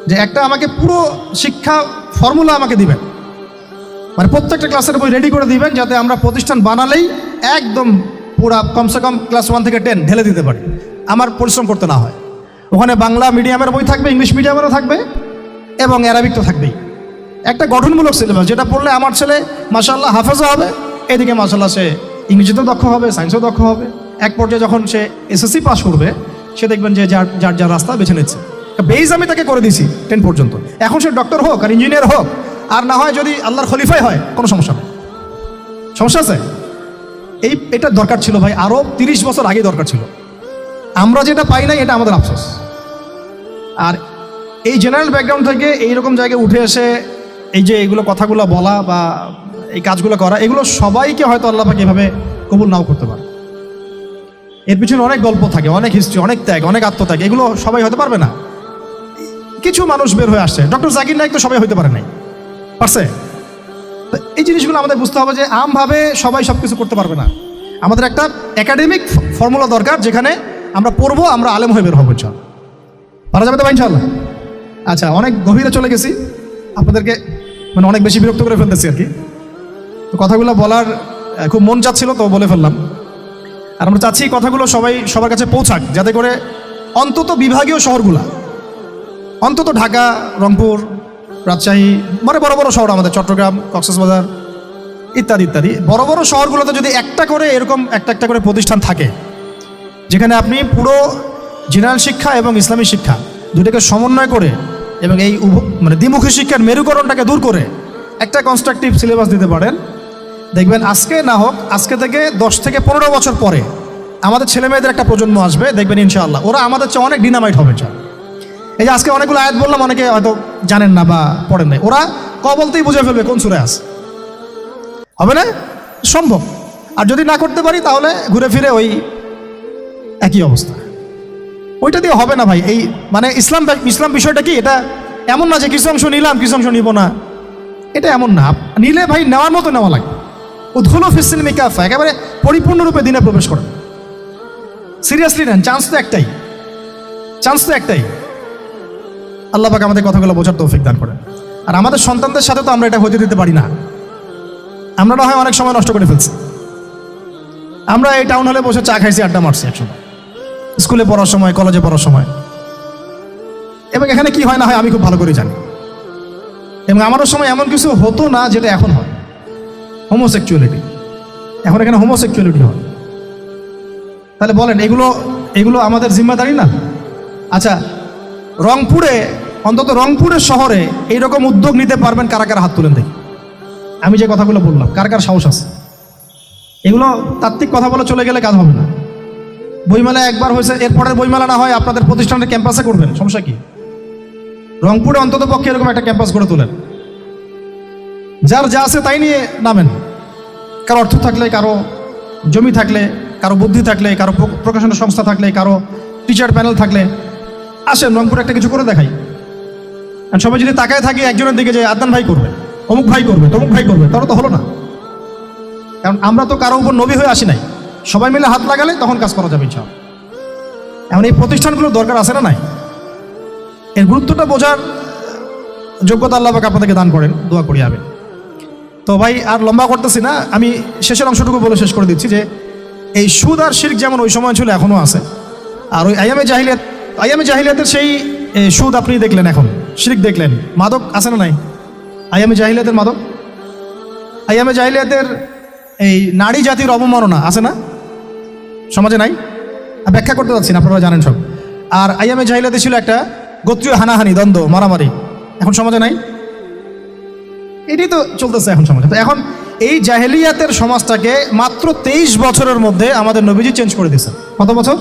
যে একটা আমাকে পুরো শিক্ষা ফর্মুলা আমাকে দিবেন, মানে প্রত্যেকটা ক্লাসের বই রেডি করে দিবেন, যাতে আমরা প্রতিষ্ঠান বানালেই একদম পুরা কমসে কম ক্লাস 1 থেকে 10 ঢেলে দিতে পারি, আমার পরিশ্রম করতে না হয়। ওখানে বাংলা মিডিয়ামের বই থাকবে, ইংলিশ মিডিয়ামেরও থাকবে, এবং অ্যারাবিক তো থাকবেই। একটা গঠনমূলক সিলেবাস, যেটা পড়লে আমার ছেলে মাশাআল্লাহ হাফেজও হবে, এদিকে মাশাআল্লাহ সে ইংরেজিতেও দক্ষ হবে, সায়েন্সেও দক্ষ হবে। এক পর্যায়ে যখন সে SSC পাস করবে, সে দেখবেন যে যার রাস্তা বেছে নিচ্ছে। বেজ আমি তাকে করে দিয়েছি 10 পর্যন্ত। এখন সে ডক্টর হোক আর ইঞ্জিনিয়ার হোক, আর না হয় যদি আল্লাহর খলিফাই হয়, কোনো সমস্যা নেই। সমস্যা আছে? এটা দরকার ছিল ভাই, আরও 30 বছর আগে দরকার ছিল। আমরা যেটা পাই নাই, এটা আমাদের আফসোস। আর এই জেনারেল ব্যাকগ্রাউন্ড থেকে এইরকম জায়গায় উঠে এসে এই যে এগুলো কথাগুলো বলা বা এই কাজগুলো করা, এগুলো সবাইকে হয়তো আল্লাহ পাক এভাবে কবুল নাও করতে পারে। এর পিছনে অনেক গল্প থাকে, অনেক হিস্ট্রি, অনেক ত্যাগ, অনেক আত্মত্যাগ, এগুলো সবাই হতে পারবে না। কিছু মানুষ বের হয়ে আসছে, ডক্টর জাকির নায়েক তো সবাই হতে পারে নাই, পারছে? এই জিনিসগুলো আমাদের বুঝতে হবে যে আমভাবে সবাই সব কিছু করতে পারবে না। আমাদের একটা একাডেমিক ফর্মুলা দরকার, যেখানে আমরা পড়বো, আমরা আলেম হয়ে বের হবো। ইনশাআল্লাহ পারা যাবে তো ভাই ইনশাআল্লাহ? আচ্ছা, অনেক গভীরে চলে গেছি, আপনাদেরকে মানে অনেক বেশি বিরক্ত করে ফেলতেছি আর কি। তো কথাগুলো বলার খুব মন চাচ্ছিল, তো বলে ফেললাম। আর আমরা চাচ্ছি কথাগুলো সবার কাছে পৌঁছাক, যাতে করে অন্তত বিভাগীয় শহরগুলা, অন্তত ঢাকা, রংপুর, রাজশাহী, মানে বড় বড় শহর আমাদের, চট্টগ্রাম, কক্সবাজার ইত্যাদি ইত্যাদি বড় বড় শহরগুলোতে যদি একটা করে এরকম একটা করে প্রতিষ্ঠান থাকে, যেখানে আপনি পুরো জেনারেল শিক্ষা এবং ইসলামী শিক্ষা দুটোকে সমন্বয় করে এবং এই মানে দ্বিমুখী শিক্ষার মেরুকরণটাকে দূর করে একটা কনস্ট্রাকটিভ সিলেবাস দিতে পারেন, দেখবেন আজকে না হোক, আজকে থেকে 10 থেকে 15 বছর পরে আমাদের ছেলেমেয়েদের একটা প্রজন্ম আসবে, দেখবেন ইনশাআল্লাহ ওরা আমাদের চেয়ে অনেক ডিনামাইট হবে। এই যে আজকে অনেকগুলো আয়াত বললাম, অনেকে হয়তো জানেন না বা পড়েন নাই, ওরা বলতেই বুঝে ফেলবে কোন সূরায় আছে। হবে না? সম্ভব। আর যদি না করতে পারি, তাহলে ঘুরে ফিরে ওই একই অবস্থা। ওইটা দিয়ে হবে না ভাই। এই মানে ইসলাম বিষয়টা কি, এটা এমন না যে কিছু অংশ নিলাম কিছু অংশ নিব না, এটা এমন না। নিলে ভাই নেওয়ার মতো নেওয়া লাগবে। উদখুলু ফিস-সিলমি কাফা, একেবারে পরিপূর্ণরূপে দিনে প্রবেশ করেন। সিরিয়াসলি নেন, চান্স তো একটাই। আল্লাহ পাক আমাদের কথাগুলো বোঝার তৌফিক দান করেন। আর আমাদের সন্তানদের সাথে তো আমরা এটা হতে দিতে পারি না। আমরা না হয় অনেক সময় নষ্ট করে ফেলছি। আমরা এই টাউন হলে বসে চা খাইছি, আড্ডা মারছি একসময়, স্কুলে পড়ার সময়, কলেজে পড়ার সময়। এবং এখানে কি হয় না হয় আমি খুব ভালো করে জানি। এবং আমারও সময় এমন কিছু হতো না যেটা এখন হয়। হোমোসেক্সুয়ালিটি, এখন এখানে হোমোসেক্সুয়ালিটি হয়। তাহলে বলেন এগুলো আমাদের জিম্মাদারি না? আচ্ছা, রংপুরে অন্তত রংপুরের শহরে এইরকম উদ্যোগ নিতে পারবেন কারা কারা হাত তুলেন দেখি। আমি যে কথাগুলো বললাম কার কার সাহস আছে? এগুলো তাত্ত্বিক কথা বলে চলে গেলে কাজ হবে না। বইমেলা একবার হয়েছে, এরপরের বইমেলা না হয় আপনাদের প্রতিষ্ঠানের ক্যাম্পাসে করবেন, সমস্যা কি? রংপুরে অন্তত পক্ষে এরকম একটা ক্যাম্পাস গড়ে তোলেন, যার যা আছে তাই নিয়ে নামেন। কারো অর্থ থাকলে, কারো জমি থাকলে, কারো বুদ্ধি থাকলে, কারো প্রকাশনা সংস্থা থাকলে, কারো টিচার প্যানেল থাকলে আসেন রংপুরে একটা কিছু করে দেখাই। আর সবাই যদি তাকায় থাকি একজনের দিকে যে আদনান ভাই করবে, অমুক ভাই করবে, তমুক ভাই করবে, তাহলে তো হলো না। কারণ আমরা তো কারো উপর নবী হয়ে আসি নাই, সবাই মিলে হাত লাগালে তখন কাজ করা যাবে ইনশাআল্লাহ। এখন এই প্রতিষ্ঠানগুলোর দরকার আছে না নাই? এর গুরুত্বটা বোঝার যোগ্যতা আল্লাহ পাক আপনাদেরকে দান করেন, দোয়া করি আমি। তো ভাই আর লম্বা করতেছি না, আমি শেষের অংশটুকু বলে শেষ করে দিচ্ছি যে এই সুদ আর শিরক যেমন ওই সময় ছিল এখনও আছে, আর ওই আইয়ামে জাহিলিয়াতের সেই সুদ আপনি দেখলেন, এখন শিরক দেখলেন। মাদক আছে না নাই? আইয়ামে জাহিলিয়াতের মাদক, আইয়ামে জাহিলিয়াতের এই নারী জাতির অবমাননা আছে না সমাজে? নাই, ব্যাখ্যা করতে যাচ্ছি না, আপনারা জানেন সব। আর আইয়ামে জাহিলিয়াতে ছিল একটা গোত্রীয় হানাহানি, দ্বন্দ্ব, মারামারি, এখন সমাজে নাই। এটাই তো চলতেছে এখন সমাজে। তো এখন এই জাহেলিয়াতের সমাজটাকে মাত্র 23 বছরের মধ্যে আমাদের নবীজি চেঞ্জ করে দিয়েছেন। কত বছর?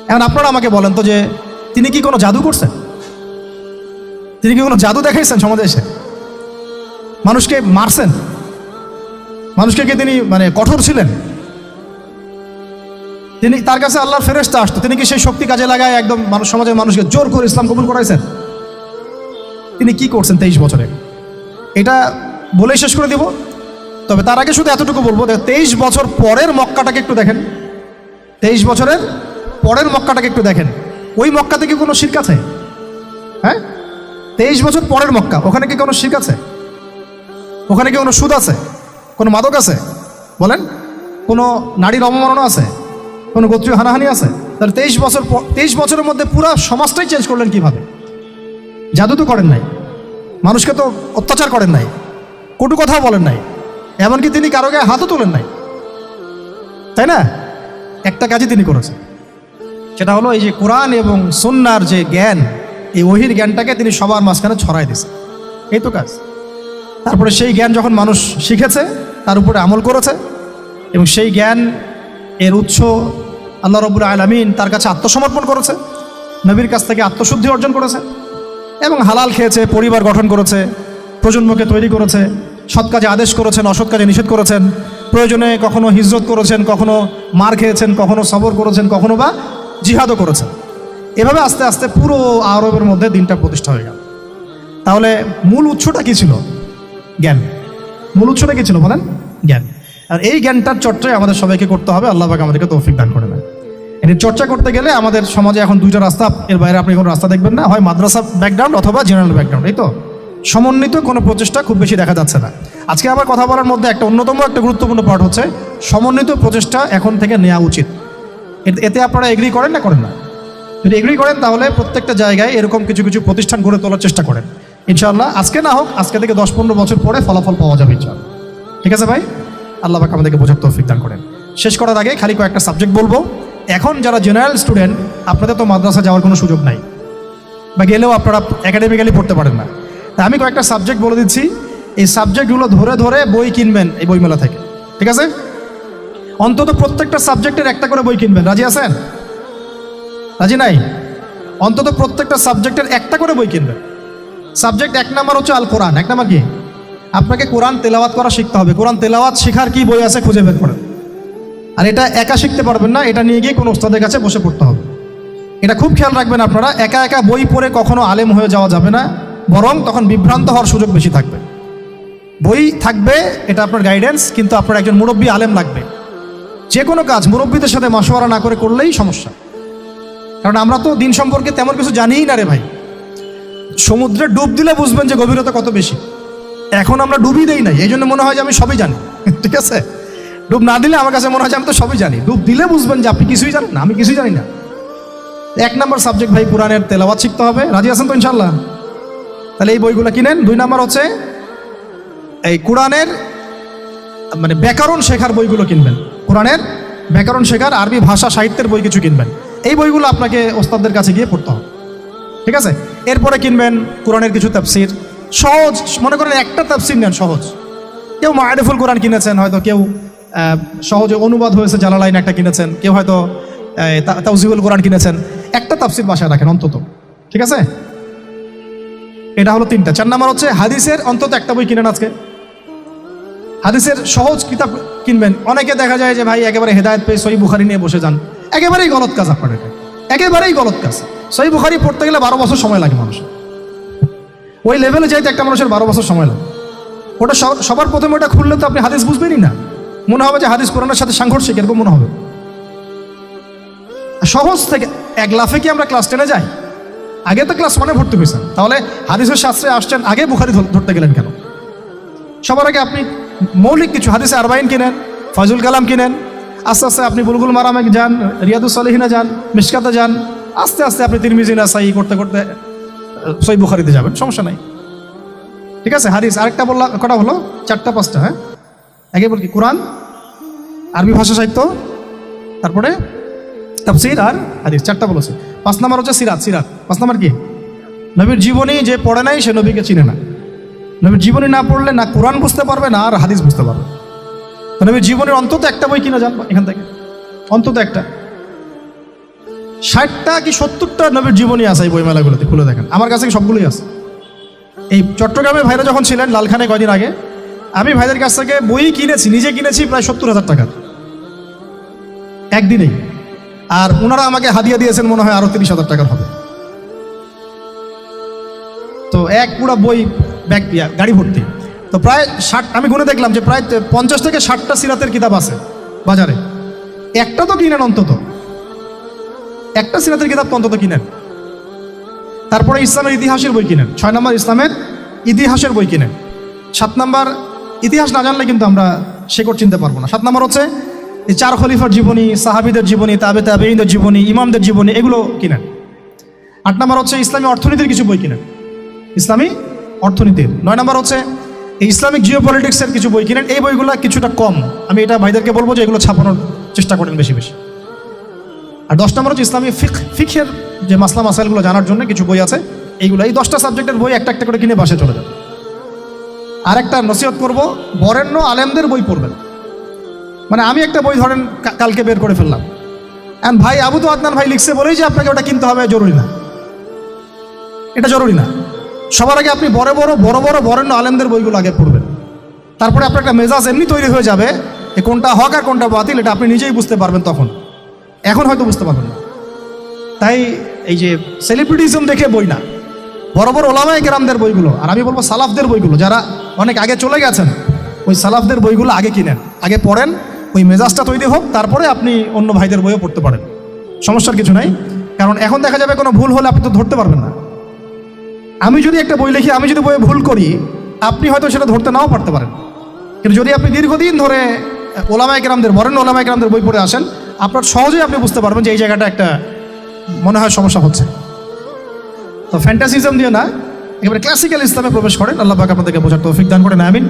এখন আপনারা আমাকে বলেন তো যে তিনি কি কোনো জাদু করছেন? তিনি কি কোনো জাদু দেখাইছেন সমাজে এসে? মানুষকে মারছেন? মানুষকে কি তিনি মানে কঠোর ছিলেন? তিনি, তার কাছে আল্লাহর ফেরেশতা আসতো, তিনি কি সেই শক্তি কাজে লাগায় একদম সমাজের মানুষকে জোর করে ইসলাম কবুল করাইছেন? তিনি কি করছেন 23 বছরে? এটা বলেই শেষ করে দিব। তবে তার আগে শুধু এতটুকু বলবো, 23 বছর পরের মক্কাটাকে একটু দেখেন। 23 বছরের পরের মক্কাটাকে একটু দেখেন। ওই মক্কাতে কি কোনো শিরক আছে? হ্যাঁ, 23 বছর পরের মক্কা, ওখানে কি কোনো শিরক আছে? ওখানে কি কোনো সুদ আছে? কোনো মাদক আছে? বলেন, কোনো নারীর অবমাননা আছে? কোনো গোত্রীয় হানাহানি আছে? তাহলে 23 বছরের মধ্যে পুরো সমাজটাই চেঞ্জ করলেন কিভাবে? জাদু তো করেন নাই, মানুষকে তো অত্যাচার করেন নাই, কটু কথাও বলেন নাই, এমনকি তিনি কারো গায়ে হাতও তোলেন নাই, তাই না? একটা কাজই তিনি করেছেন, সেটা হলো এই যে কোরআন এবং সুন্নাহর যে জ্ঞান, এই ওহির জ্ঞানটাকে তিনি সবার মাঝখানে ছড়াই দিয়েছেন। এই তো কাজ। তারপরে সেই জ্ঞান যখন মানুষ শিখেছে, তার উপরে আমল করেছে, এবং সেই জ্ঞান এর উৎস আল্লাহ রাব্বুল আলামিন, তার কাছে আত্মসমর্পণ করেছে, নবীর কাছ থেকে আত্মশুদ্ধি অর্জন করেছে, এবং হালাল খেয়েছে, পরিবার গঠন করেছে, প্রজন্মকে তৈরি করেছে, সৎ কাজে আদেশ করেছেন, অসৎ কাজে নিষেধ করেছেন, প্রয়োজনে কখনো হিজরত করেছেন, কখনো মার খেয়েছেন, কখনো সবর করেছেন, কখনো বা জিহাদও করেছেন। এভাবে আস্তে আস্তে পুরো আরবের মধ্যে দিনটা প্রতিষ্ঠা হয়ে গেল। তাহলে মূল উৎসটা কি ছিল? জ্ঞান। মূল উৎসটা কি ছিল বলেন? জ্ঞান। আর এই জ্ঞানটার চর্চাই আমাদের সবাইকে করতে হবে। আল্লাহ পাক আমাদেরকে তৌফিক দান করে দেন। এর চর্চা করতে গেলে আমাদের সমাজে এখন দুইটা রাস্তা, এর বাইরে আপনি কোনো রাস্তা দেখবেন না, হয় মাদ্রাসা ব্যাকগ্রাউন্ড অথবা জেনারেল ব্যাকগ্রাউন্ড। এই তো সমন্বিত কোনো প্রচেষ্টা খুব বেশি দেখা যাচ্ছে না। আজকে আবার কথা বলার মধ্যে একটা অন্যতম একটা গুরুত্বপূর্ণ পার্ট হচ্ছে সমন্বিত প্রচেষ্টা এখন থেকে নেওয়া উচিত। এতে আপনারা এগ্রি করেন না করেন না? যদি এগ্রি করেন তাহলে প্রত্যেকটা জায়গায় এরকম কিছু কিছু প্রতিষ্ঠান গড়ে তোলার চেষ্টা করেন ইনশাআল্লাহ। আজকে না হোক, আজকে থেকে 10-15 বছর পরে ফলাফল পাওয়া যাবে ইনশাআল্লাহ। ঠিক আছে ভাই? আল্লাহ পাক আমাদেরকে বোঝার তৌফিক দান করেন। শেষ করার আগে খালি কয়েকটা সাবজেক্ট বলবো। এখন যারা জেনারেল স্টুডেন্ট, আপনাদের তো মাদ্রাসা যাওয়ার কোনো সুযোগ নাই, বা গেলেও আপনারা একাডেমিক্যালি পড়তে পারেন না। তা আমি কয়েকটা সাবজেক্ট বলে দিচ্ছি, এই সাবজেক্টগুলো ধরে ধরে বই কিনবেন এই বইমেলা থেকে। ঠিক আছে? অন্তত প্রত্যেকটা সাবজেক্টের একটা করে বই কিনবেন। রাজি আছেন? রাজি নাই? অন্তত প্রত্যেকটা সাবজেক্টের একটা করে বই কিনবেন। সাবজেক্ট 1 নাম্বার হচ্ছে আল কোরআন। 1 নাম্বার কি? আপনাকে কোরআন তেলাওয়াত করা শিখতে হবে। কোরআন তেলাওয়াত শেখার কি বই আছে খুঁজে বের করেন। আর এটা একা শিখতে পারবেন না, এটা নিয়ে গিয়ে কোনো ওস্তাদের কাছে বসে পড়তে হবে। এটা খুব খেয়াল রাখবেন আপনারা। একা একা বই পড়ে কখনো আলেম হয়ে যাওয়া যাবে না, বরং তখন বিভ্রান্ত হওয়ার সুযোগ বেশি থাকবে। বই থাকবে, এটা আপনার গাইডেন্স, কিন্তু আপনার একজন মুরব্বী আলেম লাগবে। যে কোনো কাজ মুরব্বীদের সাথে মাশওয়ারা না করে করলেই সমস্যা। কারণ আমরা তো দিন সম্পর্কে তেমন কিছু জানিই না রে ভাই। সমুদ্রে ডুব দিলে বুঝবেন যে গভীরতা কত বেশি। এখন আমরা ডুবই দেই নাই, এই জন্য মনে হয় যে আমি সবই জানি। ঠিক আছে? ডুব না দিলে আমার কাছে মনে হয় যে আমি তো সবই জানি। ডুব দিলে বুঝবেন যে আপনি কিছুই জানেন না, আমি কিছুই জানি না। 1 নাম্বার সাবজেক্ট ভাই কোরআনের তেলাওয়াত শিখতে হবে। রাজি আছেন তো ইনশাল্লাহ? তাহলে এই বইগুলো কিনেন। 2 নাম্বার হচ্ছে এই কোরআনের মানে ব্যাকরণ শেখার বইগুলো কিনবেন। কোরআনের ব্যাকরণ শেখার আরবি ভাষা সাহিত্যের বই কিছু কিনবেন। এই বইগুলো আপনাকে ওস্তাদদের কাছে গিয়ে পড়তে হবে। ঠিক আছে? এরপরে কিনবেন কোরআনের কিছু তাফসির, সহজ, মনে করেন একটা তাফসির নেন সহজ। কেউ মারিফুল কোরআন কিনেছেন, হয়তো কেউ সহজে অনুবাদ হয়েছে জালালাইন একটা কিনেছেন, কেউ হয়তো তাওজিহুল কোরআন কিনেছেন। একটা তাফসির বাসায় রাখেন অন্তত, ঠিক আছে? এটা হলো 3টা। 4 নাম্বার হচ্ছে হাদিসের অন্তত একটা বই কিনেন আজকে। হাদিসের সহজ কিতাব কিনবেন। অনেকে দেখা যায় যে ভাই একেবারে হেদায়েত পেয়ে সহিহ বুখারী নিয়ে বসে যান, একেবারেই গলত কাজ আপনার এটা, একেবারেই গলত কাজ। সহিহ বুখারী পড়তে গেলে 12 বছর সময় লাগে মানুষের, ওই লেভেলে যাইতে একটা মানুষের 12 বছর সময় লাগে। ওটা সবার প্রথমে ওটা খুললে তো আপনি হাদিস বুঝবেনই না, মনে হবে যে হাদিস কোরআনের সাথে সাংঘর্ষিক, এরকম মনে হবে। সহজ থেকে এক লাফে কি আমরা ক্লাস 10-এ যাই? আগে তো ক্লাস 1-এ ভর্তি হয়েছেন, তাহলে হাদিসের শাস্ত্রে আসছেন, আগে বুখারী ধরতে গেলেন কেন? সবার আগে আপনি মৌলিক কিছু হাদিসে আরবাইন কিনেন, ফাজুল কালাম কিনেন, আস্তে আস্তে আপনি বুলগুল মারামে যান, রিয়াদুস সালিহিনে যান, মিশকাতে যান, আস্তে আস্তে আপনি তিরমিজি নাসাই করতে করতে সহিহ বুখারীতে যাবেন, সমস্যা নাই, ঠিক আছে? হাদিস আরেকটা বললাম, কটা হলো? 4টা 5টা, হ্যাঁ। আগে বল কি, কোরআন, আরবি ভাষা সাহিত্য, তারপরে তাফসীর আর হাদিস, 4টা বলেছে। 5 নাম্বার হচ্ছে সিরাত। 5 নাম্বার কি? নবীর জীবনী যে পড়ে নাই সে নবীকে চিনে না। নবীর জীবনী না পড়লে না কোরআন বুঝতে পারবে না আর হাদিস বুঝতে পারবে। তো নবীর জীবনের অন্তত একটা বই কিনে যান এখান থেকে, অন্তত একটা। 60টা কি 70টা নবীর জীবনী আছে এই বইমেলাগুলোতে, খুলে দেখেন। আমার কাছে সবগুলোই আছে। এই চট্টগ্রামে ভাইরা যখন ছিলেন লালখানে কয়দিন আগে, আমি ভাইদের কাছ থেকে বই কিনেছি, নিজে কিনেছি প্রায় 70,000 টাকার একদিনেই। আর ওনারা আমাকে হাদিয়া দিয়েছেন মনে হয় আরো 30,000 টাকার হবে। তো এক পুরো বই ব্যাগ গাড়ি ভর্তি। তো প্রায় 60, আমি গুনে দেখলাম যে প্রায় 50 থেকে 60টা সিরাতের কিতাব আছে বাজারে। একটা তো কিনেন অন্তত, একটা সিরাতের কিতাব তো অন্তত কিনেন। তারপরে ইসলামের ইতিহাসের বই কিনেন। 6 নম্বর ইসলামের ইতিহাসের বই কিনেন। 7 নম্বর, ইতিহাস না জানলে কিন্তু আমরা শেকড় চিনতে পারবো না। 7 নম্বর হচ্ছে এই 4 খলিফার জীবনী, সাহাবীদের জীবনী, তাবেঈনদের জীবনী, ইমামদের জীবনী, এগুলো কিনেন। 8 নম্বর হচ্ছে ইসলামী অর্থনীতির কিছু বই কিনেন, ইসলামী অর্থনীতির। 9 নম্বর হচ্ছে এই ইসলামিক জিও পলিটিক্সের কিছু বই কিনেন। এই বইগুলো কিছুটা কম, আমি এটা ভাইদেরকে বলবো যে এগুলো ছাপানোর চেষ্টা করেন বেশি বেশি। আর 10 নম্বর হচ্ছে ইসলামী ফিকহের যে মাসলা মাসাইলগুলো জানার জন্য কিছু বই আছে, এইগুলো। এই 10টা সাবজেক্টের বই একটা একটা করে কিনে বাসায় চলে যাবে। আরেকটা নসিহত করব, বরেণ্য আলেমদের বই পড়বেন। মানে আমি একটা বই ধরেন কালকে বের করে ফেললাম, এখন ভাই আবু তো আদনান ভাই লিখছে বলেই যে আপনাকে ওটা কিনতে হবে জরুরি না, এটা জরুরি না। সবার আগে আপনি বড় বড় বরেণ্য আলেমদের বইগুলো আগে পড়বেন, তারপরে আপনার একটা মেজাজ এমনি তৈরি হয়ে যাবে যে কোনটা হক আর কোনটা বাতিল, এটা আপনি নিজেই বুঝতে পারবেন তখন। এখন হয়তো বুঝতে পারবেন না। তাই এই যে সেলিব্রিটিজম দেখে বই না, বড় বড় ওলামায়ে কেরামদের বইগুলো, আর আমি বলবো সালাফদের বইগুলো, যারা অনেক আগে চলে গেছেন, ওই সালাফদের বইগুলো আগে কিনেন, আগে পড়েন, ওই মেজাজটা তৈরি হোক, তারপরে আপনি অন্য ভাইদের বইও পড়তে পারেন, সমস্যার কিছু নাই। কারণ এখন দেখা যাবে কোনো ভুল হলে আপনি তো ধরতে পারবেন না। আমি যদি একটা বই লিখি, আমি যদি বইয়ে ভুল করি, আপনি হয়তো সেটা ধরতে নাও পারতে পারেন। কিন্তু যদি আপনি দীর্ঘদিন ধরে ওলামায়ে কেরামদের, বরেণ্য ওলামায়ে কেরামদের বই পড়ে আসেন, আপনার সহজেই আপনি বুঝতে পারবেন যে এই জায়গাটা একটা মনে হয় সমস্যা হচ্ছে। তো ফ্যান্টাসিজম দিয়ে না, একেবারে ক্লাসিক্যাল ইসলামে প্রবেশ করেন। আল্লাহ পাক আপনাদেরকে বোঝার তৌফিক দান করেন, আমিন।